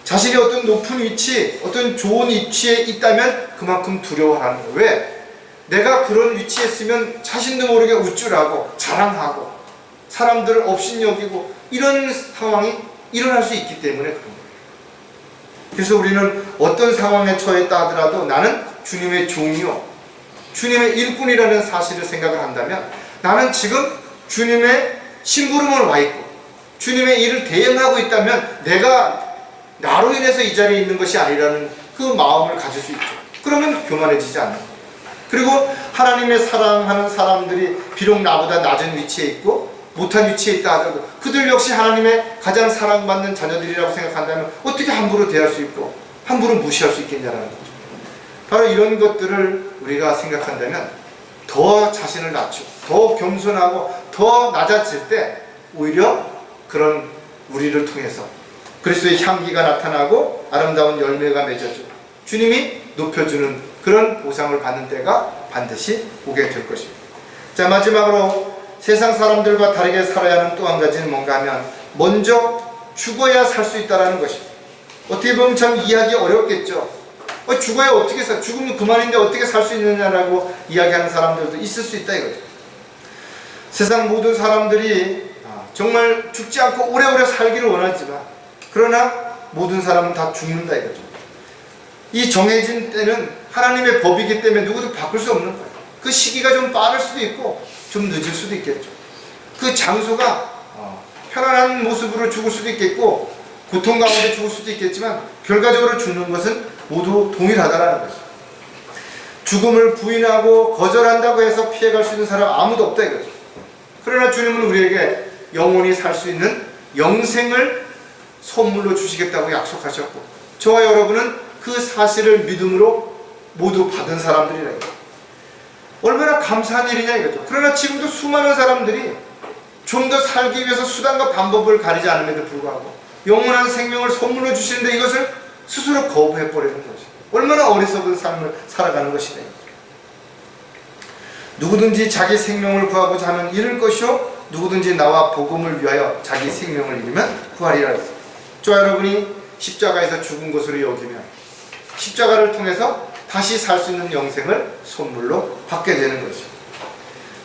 자신이 어떤 높은 위치, 어떤 좋은 위치에 있다면 그만큼 두려워하는 거예요. 왜? 내가 그런 위치에 있으면 자신도 모르게 우쭐하고 자랑하고 사람들을 업신여기고 이런 상황이 일어날 수 있기 때문에 그런 거예요. 그래서 우리는 어떤 상황에 처했다 하더라도 나는 주님의 종이요 주님의 일꾼이라는 사실을 생각을 한다면 나는 지금 주님의 심부름을 와 있고 주님의 일을 대행하고 있다면 내가 나로 인해서 이 자리에 있는 것이 아니라는 그 마음을 가질 수 있죠. 그러면 교만해지지 않는 거예요. 그리고 하나님의 사랑하는 사람들이 비록 나보다 낮은 위치에 있고 못한 위치에 있다 하더라도 그들 역시 하나님의 가장 사랑받는 자녀들이라고 생각한다면 어떻게 함부로 대할 수 있고 함부로 무시할 수 있겠냐는 거죠. 바로 이런 것들을 우리가 생각한다면 더 자신을 낮추고 더 겸손하고 더 낮아질 때 오히려 그런 우리를 통해서 그리스도의 향기가 나타나고 아름다운 열매가 맺어지고 주님이 높여주는 그런 보상을 받는 때가 반드시 오게 될 것입니다. 자, 마지막으로 세상 사람들과 다르게 살아야 하는 또 한 가지는 뭔가 하면 먼저 죽어야 살 수 있다는 것입니다. 어떻게 보면 참 이해하기 어렵겠죠. 죽어야 어떻게 죽으면 그만인데 어떻게 살 수 있느냐라고 이야기하는 사람들도 있을 수 있다 이거죠. 세상 모든 사람들이 정말 죽지 않고 오래오래 살기를 원하지만 그러나 모든 사람은 다 죽는다 이거죠. 이 정해진 때는 하나님의 법이기 때문에 누구도 바꿀 수 없는 거예요. 그 시기가 좀 빠를 수도 있고 좀 늦을 수도 있겠죠. 그 장소가 편안한 모습으로 죽을 수도 있겠고 고통 가운데 죽을 수도 있겠지만 결과적으로 죽는 것은 모두 동일하다라는 것이죠. 죽음을 부인하고 거절한다고 해서 피해갈 수 있는 사람 아무도 없다 이거죠. 그러나 주님은 우리에게 영원히 살 수 있는 영생을 선물로 주시겠다고 약속하셨고 저와 여러분은 그 사실을 믿음으로 모두 받은 사람들이라 이거죠. 얼마나 감사한 일이냐 이거죠. 그러나 지금도 수많은 사람들이 좀 더 살기 위해서 수단과 방법을 가리지 않음에도 불구하고 영원한 생명을 선물로 주시는데 이것을 스스로 거부해버리는 것이 얼마나 어리석은 삶을 살아가는 것이냐. 누구든지 자기 생명을 구하고자 하면 잃을 것이요 누구든지 나와 복음을 위하여 자기 생명을 잃으면 구하리라 했습니다. 저와 여러분이 십자가에서 죽은 것으로 여기면 십자가를 통해서 다시 살 수 있는 영생을 선물로 받게 되는 것입니다.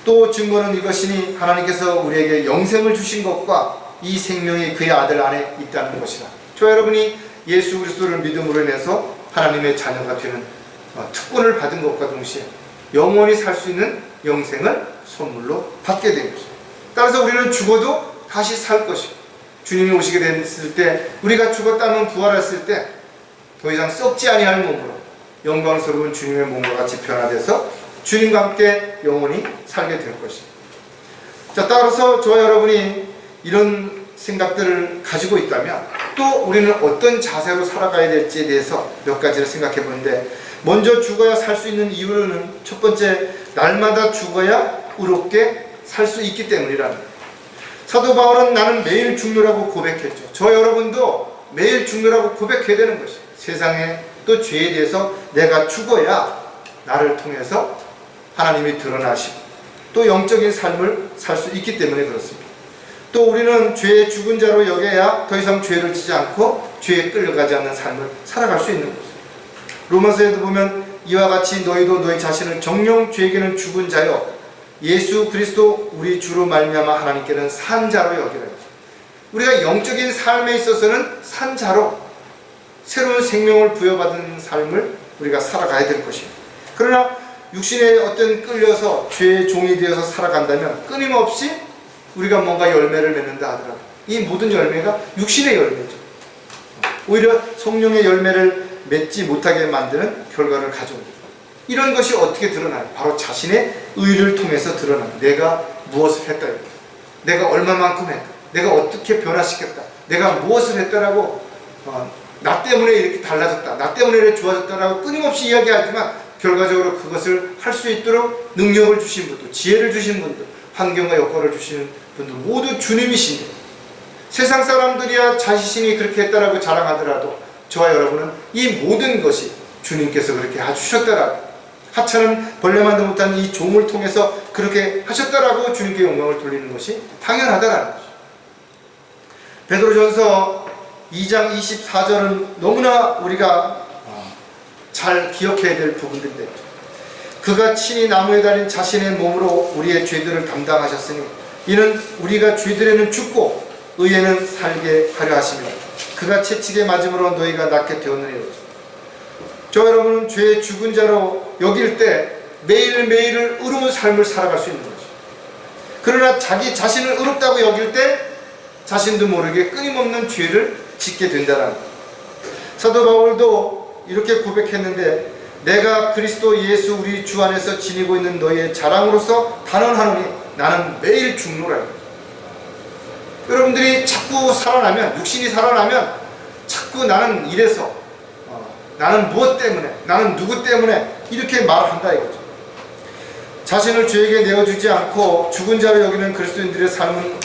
또 증거는 이것이니 하나님께서 우리에게 영생을 주신 것과 이 생명이 그의 아들 안에 있다는 것이라. 저와 여러분이 예수 그리스도를 믿음으로 인해서 하나님의 자녀가 되는 특권을 받은 것과 동시에 영원히 살 수 있는 영생을 선물로 받게 된 것입니다. 따라서 우리는 죽어도 다시 살 것이고, 주님이 오시게 됐을 때, 우리가 죽었다면 부활했을 때 더 이상 썩지 아니할 몸으로 영광스러운 주님의 몸과 같이 변화돼서 주님과 함께 영원히 살게 될 것입니다. 자, 따라서 저와 여러분이 이런 생각들을 가지고 있다면 또 우리는 어떤 자세로 살아가야 될지에 대해서 몇 가지를 생각해 보는데, 먼저 죽어야 살 수 있는 이유는 첫 번째, 날마다 죽어야 의롭게 살 수 있기 때문이라는 거예요. 사도 바울은 나는 매일 죽노라고 고백했죠. 저 여러분도 매일 죽노라고 고백해야 되는 것이에요. 세상에 또 죄에 대해서 내가 죽어야 나를 통해서 하나님이 드러나시고 또 영적인 삶을 살 수 있기 때문에 그렇습니다. 또 우리는 죄의 죽은 자로 여겨야 더 이상 죄를 지지 않고 죄에 끌려가지 않는 삶을 살아갈 수 있는 것입니다. 로마서에도 보면 이와 같이 너희도 너희 자신을 정령 죄에게는 죽은 자요 예수 그리스도 우리 주로 말미암아 하나님께는 산 자로 여기라. 우리가 영적인 삶에 있어서는 산 자로 새로운 생명을 부여받은 삶을 우리가 살아가야 될 것입니다. 그러나 육신에 어떤 끌려서 죄의 종이 되어서 살아간다면 끊임없이 우리가 뭔가 열매를 맺는다 하더라도 이 모든 열매가 육신의 열매죠. 오히려 성령의 열매를 맺지 못하게 만드는 결과를 가져옵니다. 이런 것이 어떻게 드러나요? 바로 자신의 의를 통해서 드러나요. 내가 무엇을 했다, 내가 얼마만큼 했다, 내가 어떻게 변화시켰다, 내가 무엇을 했다라고 나 때문에 이렇게 달라졌다, 나 때문에 이렇게 좋아졌다라고 끊임없이 이야기하지만 결과적으로 그것을 할 수 있도록 능력을 주신 분들, 지혜를 주신 분들, 환경과 여건을 주시는 분들 모두 주님이신데, 세상 사람들이야 자신이 그렇게 했다라고 자랑하더라도 저와 여러분은 이 모든 것이 주님께서 그렇게 해주셨다라고, 하찮은 벌레만도 못한 이 종을 통해서 그렇게 하셨다라고 주님께 영광을 돌리는 것이 당연하다라는 것이죠. 베드로전서 2장 24절은 너무나 우리가 잘 기억해야 될 부분들인데, 그가 친히 나무에 달린 자신의 몸으로 우리의 죄들을 담당하셨으니 이는 우리가 죄들에는 죽고 의에는 살게 하려 하시며 그가 채찍에 맞음으로 너희가 낫게 되었느니라. 저 여러분은 죄의 죽은 자로 여길 때 매일매일을 의로운 삶을 살아갈 수 있는 거죠. 그러나 자기 자신을 의롭다고 여길 때 자신도 모르게 끊임없는 죄를 짓게 된다는 거예요. 사도 바울도 이렇게 고백했는데, 내가 그리스도 예수 우리 주 안에서 지니고 있는 너희의 자랑으로서 단언하노니 나는 매일 죽노라. 여러분들이 자꾸 살아나면, 육신이 살아나면 자꾸 나는 이래서, 나는 무엇 때문에, 나는 누구 때문에 이렇게 말한다 이거죠. 자신을 죄에게 내어주지 않고 죽은 자로 여기는 그리스도인들의 삶은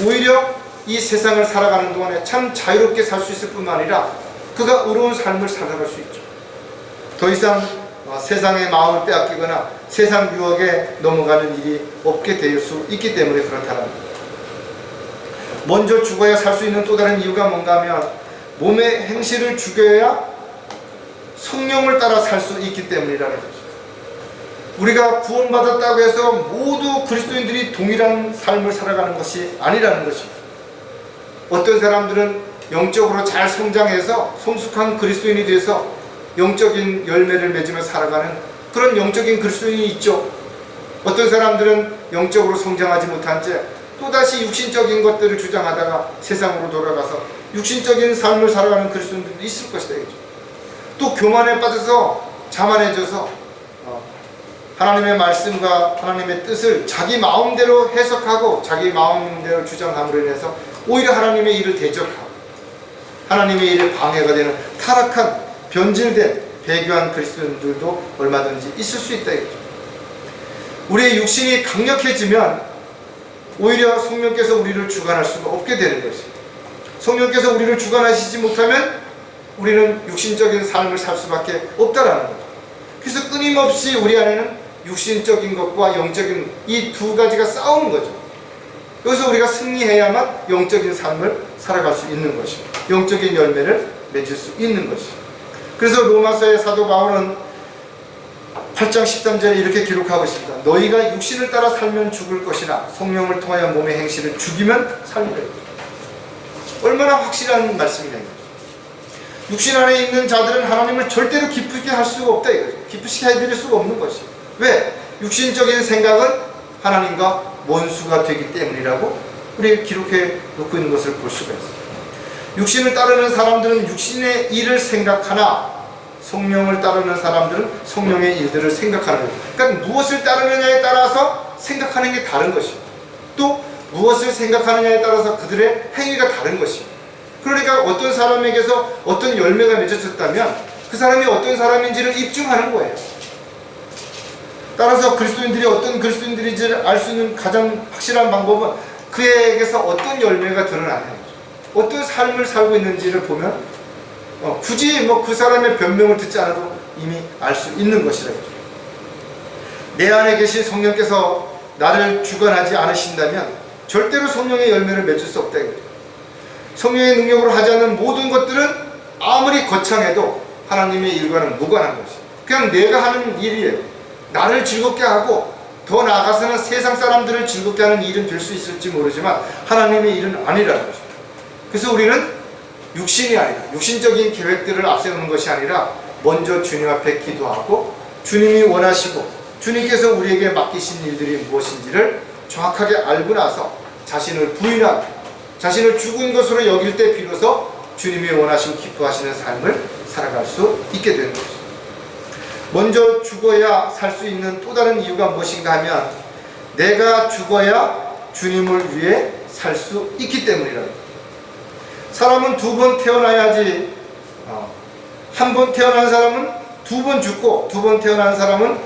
오히려 이 세상을 살아가는 동안에 참 자유롭게 살 수 있을 뿐만 아니라 그가 의로운 삶을 살아갈 수 있죠. 더 이상 세상의 마음을 빼앗기거나 세상 유혹에 넘어가는 일이 없게 될 수 있기 때문에 그렇다는 겁니다. 먼저 죽어야 살 수 있는 또 다른 이유가 뭔가 하면, 몸의 행실을 죽여야 성령을 따라 살 수 있기 때문이라는 거죠. 우리가 구원받았다고 해서 모두 그리스도인들이 동일한 삶을 살아가는 것이 아니라는 것입니다. 어떤 사람들은 영적으로 잘 성장해서 성숙한 그리스도인이 돼서 영적인 열매를 맺으며 살아가는 그런 영적인 그리스도인이 있죠. 어떤 사람들은 영적으로 성장하지 못한 채 또다시 육신적인 것들을 주장하다가 세상으로 돌아가서 육신적인 삶을 살아가는 그리스도인들도 있을 것이다. 또 교만에 빠져서 자만해져서 하나님의 말씀과 하나님의 뜻을 자기 마음대로 해석하고 자기 마음대로 주장함으로 인해서 오히려 하나님의 일을 대적하고 하나님의 일에 방해가 되는 타락한 변질된 배교한 그리스도인들도 얼마든지 있을 수 있다 이거죠. 우리의 육신이 강력해지면 오히려 성령께서 우리를 주관할 수가 없게 되는 것입니다. 성령께서 우리를 주관하시지 못하면 우리는 육신적인 삶을 살 수밖에 없다라는 거죠. 그래서 끊임없이 우리 안에는 육신적인 것과 영적인 이 두 가지가 싸우는 거죠. 여기서 우리가 승리해야만 영적인 삶을 살아갈 수 있는 것입니다. 영적인 열매를 맺을 수 있는 것입니다. 그래서 로마서의 사도 바울은 8장 13절에 이렇게 기록하고 있습니다. 너희가 육신을 따라 살면 죽을 것이나 성령을 통하여 몸의 행실을 죽이면 살리라. 얼마나 확실한 말씀이냐. 육신 안에 있는 자들은 하나님을 절대로 기쁘게 할 수가 없다 이거죠. 기쁘시게 해드릴 수가 없는 것이. 왜? 육신적인 생각은 하나님과 원수가 되기 때문이라고 우리 기록해 놓고 있는 것을 볼 수가 있어요. 육신을 따르는 사람들은 육신의 일을 생각하나 성령을 따르는 사람들은 성령의 일들을 생각하는 거예요. 그러니까 무엇을 따르느냐에 따라서 생각하는 게 다른 것이고, 또 무엇을 생각하느냐에 따라서 그들의 행위가 다른 것이고, 그러니까 어떤 사람에게서 어떤 열매가 맺어졌다면 그 사람이 어떤 사람인지를 입증하는 거예요. 따라서 그리스도인들이 어떤 그리스도인들인지를 알 수 있는 가장 확실한 방법은 그에게서 어떤 열매가 드러나는 거죠. 어떤 삶을 살고 있는지를 보면 굳이 그 사람의 변명을 듣지 않아도 이미 알 수 있는 것이라고. 내 안에 계신 성령께서 나를 주관하지 않으신다면 절대로 성령의 열매를 맺을 수 없다 이거죠. 성령의 능력으로 하지 않는 모든 것들은 아무리 거창해도 하나님의 일과는 무관한 것이에요. 그냥 내가 하는 일이에요. 나를 즐겁게 하고 더 나아가서는 세상 사람들을 즐겁게 하는 일은 될 수 있을지 모르지만 하나님의 일은 아니라는 것이죠. 그래서 우리는 육신이 아니라, 육신적인 계획들을 앞세우는 것이 아니라 먼저 주님 앞에 기도하고 주님이 원하시고 주님께서 우리에게 맡기신 일들이 무엇인지를 정확하게 알고 나서 자신을 부인하고 자신을 죽은 것으로 여길 때 비로소 주님이 원하시고 기뻐하시는 삶을 살아갈 수 있게 되는 것이죠. 먼저 죽어야 살 수 있는 또 다른 이유가 무엇인가 하면 내가 죽어야 주님을 위해 살 수 있기 때문이라는 거예요. 사람은 두 번 태어나야지, 한 번 태어난 사람은 두 번 죽고 두 번 태어난 사람은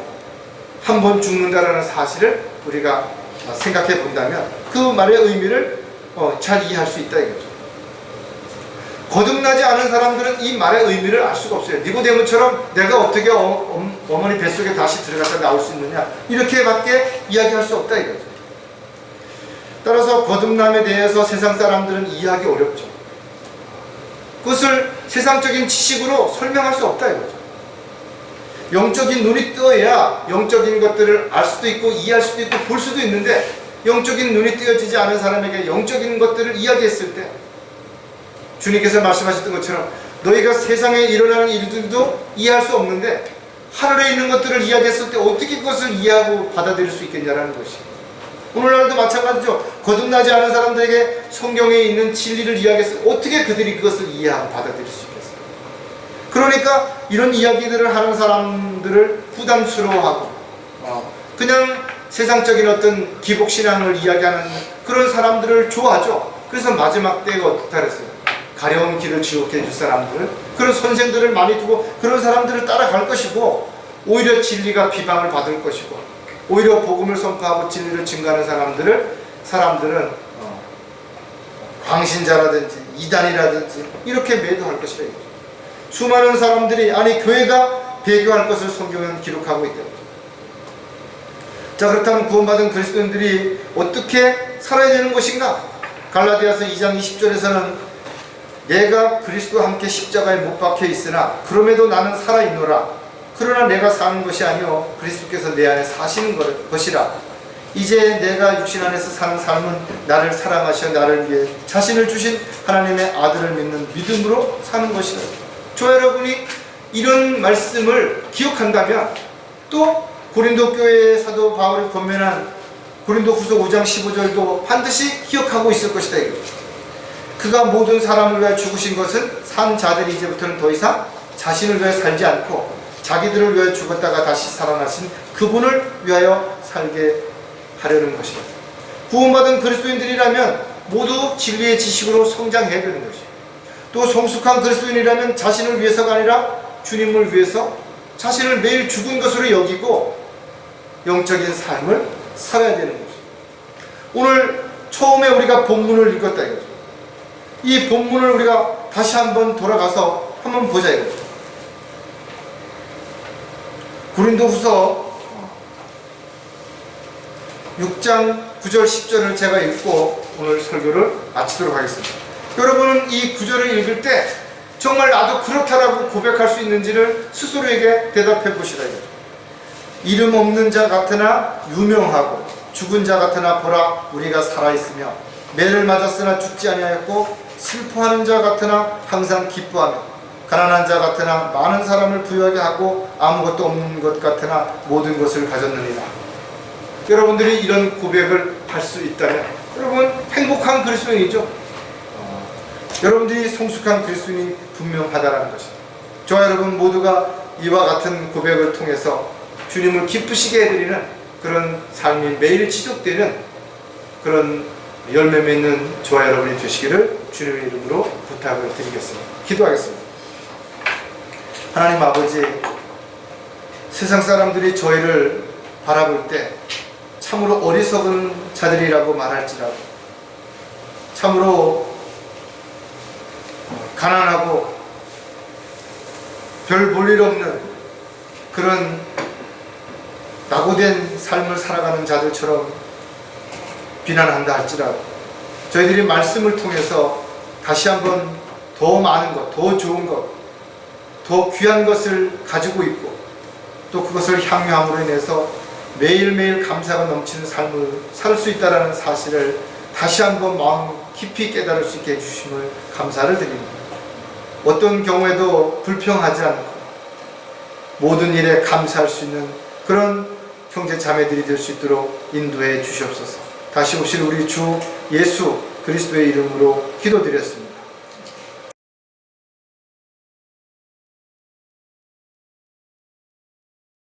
한 번 죽는다라는 사실을 우리가 생각해 본다면 그 말의 의미를 잘 이해할 수 있다 이거죠. 거듭나지 않은 사람들은 이 말의 의미를 알 수가 없어요. 니고데모처럼 내가 어떻게 어머니 뱃속에 다시 들어갔다 나올 수 있느냐, 이렇게밖에 이야기할 수 없다 이거죠. 따라서 거듭남에 대해서 세상 사람들은 이해하기 어렵죠. 그것을 세상적인 지식으로 설명할 수 없다 이거죠. 영적인 눈이 뜨어야 영적인 것들을 알 수도 있고 이해할 수도 있고 볼 수도 있는데, 영적인 눈이 뜨여지지 않은 사람에게 영적인 것들을 이야기했을 때 주님께서 말씀하셨던 것처럼 너희가 세상에 일어나는 일들도 이해할 수 없는데 하늘에 있는 것들을 이야기했을 때 어떻게 그것을 이해하고 받아들일 수 있겠냐라는 것이. 오늘날도 마찬가지죠. 거듭나지 않은 사람들에게 성경에 있는 진리를 이야기했을 때 어떻게 그들이 그것을 이해하고 받아들일 수 있겠어요. 그러니까 이런 이야기들을 하는 사람들을 부담스러워하고 그냥 세상적인 어떤 기복신앙을 이야기하는 그런 사람들을 좋아하죠. 그래서 마지막 때가 어떻다 그랬어요. 가려운 길을 지옥해 줄 사람들, 그런 선생들을 많이 두고 그런 사람들을 따라갈 것이고, 오히려 진리가 비방을 받을 것이고, 오히려 복음을 선포하고 진리를 증거하는 사람들은 광신자라든지 이단이라든지 이렇게 매도할 것이다. 수많은 사람들이 교회가 배교할 것을 성경은 기록하고 있다. 자, 그렇다면 구원받은 그리스도인들이 어떻게 살아야 되는 것인가? 갈라디아서 2장 20절에서는 내가 그리스도와 함께 십자가에 못 박혀 있으나 그럼에도 나는 살아있노라. 그러나 내가 사는 것이 아니요 그리스도께서 내 안에 사시는 것이라. 이제 내가 육신 안에서 사는 삶은 나를 사랑하시어 나를 위해 자신을 주신 하나님의 아들을 믿는 믿음으로 사는 것이라. 저 여러분이 이런 말씀을 기억한다면 또 고린도 교회의 사도 바울이 권면한 고린도 후서 5장 15절도 반드시 기억하고 있을 것이다 이거죠. 그가 모든 사람을 위하여 죽으신 것은 산 자들이 이제부터는 더 이상 자신을 위하여 살지 않고 자기들을 위하여 죽었다가 다시 살아나신 그분을 위하여 살게 하려는 것이다. 구원받은 그리스도인들이라면 모두 진리의 지식으로 성장해야 되는 것이다. 또 성숙한 그리스도인이라면 자신을 위해서가 아니라 주님을 위해서 자신을 매일 죽은 것으로 여기고 영적인 삶을 살아야 되는 것이다. 오늘 처음에 우리가 본문을 읽었다 이거죠. 이 본문을 우리가 다시 한번 돌아가서 한번 보자 이거죠. 고린도후서 6장 9절 10절을 제가 읽고 오늘 설교를 마치도록 하겠습니다. 여러분은 이 구절을 읽을 때 정말 나도 그렇다라고 고백할 수 있는지를 스스로에게 대답해 보시라 이거죠. 이름 없는 자 같으나 유명하고 죽은 자 같으나 보라 우리가 살아있으며 매를 맞았으나 죽지 아니하였고 슬퍼하는 자 같으나 항상 기뻐하며 가난한 자 같으나 많은 사람을 부유하게 하고 아무것도 없는 것 같으나 모든 것을 가졌느니라. 여러분들이 이런 고백을 할 수 있다면 여러분 행복한 그리스도인이죠. 여러분들이 성숙한 그리스도인이 분명하다는 것입니다. 저와 여러분 모두가 이와 같은 고백을 통해서 주님을 기쁘시게 해드리는 그런 삶이 매일 지속되는 그런 열매 맺는 저와 여러분이 되시기를 주님의 이름으로 부탁을 드리겠습니다. 기도하겠습니다. 하나님 아버지, 세상 사람들이 저희를 바라볼 때 참으로 어리석은 자들이라고 말할지라도, 참으로 가난하고 별 볼 일 없는 그런 낙오된 삶을 살아가는 자들처럼 비난한다 할지라도 저희들이 말씀을 통해서 다시 한번 더 많은 것, 더 좋은 것, 더 귀한 것을 가지고 있고 또 그것을 향유함으로 인해서 매일매일 감사가 넘치는 삶을 살 수 있다는 사실을 다시 한번 마음 깊이 깨달을 수 있게 해주심을 감사를 드립니다. 어떤 경우에도 불평하지 않고 모든 일에 감사할 수 있는 그런 형제 자매들이 될 수 있도록 인도해 주시옵소서. 다시 오실 우리 주 예수 그리스도의 이름으로 기도드렸습니다.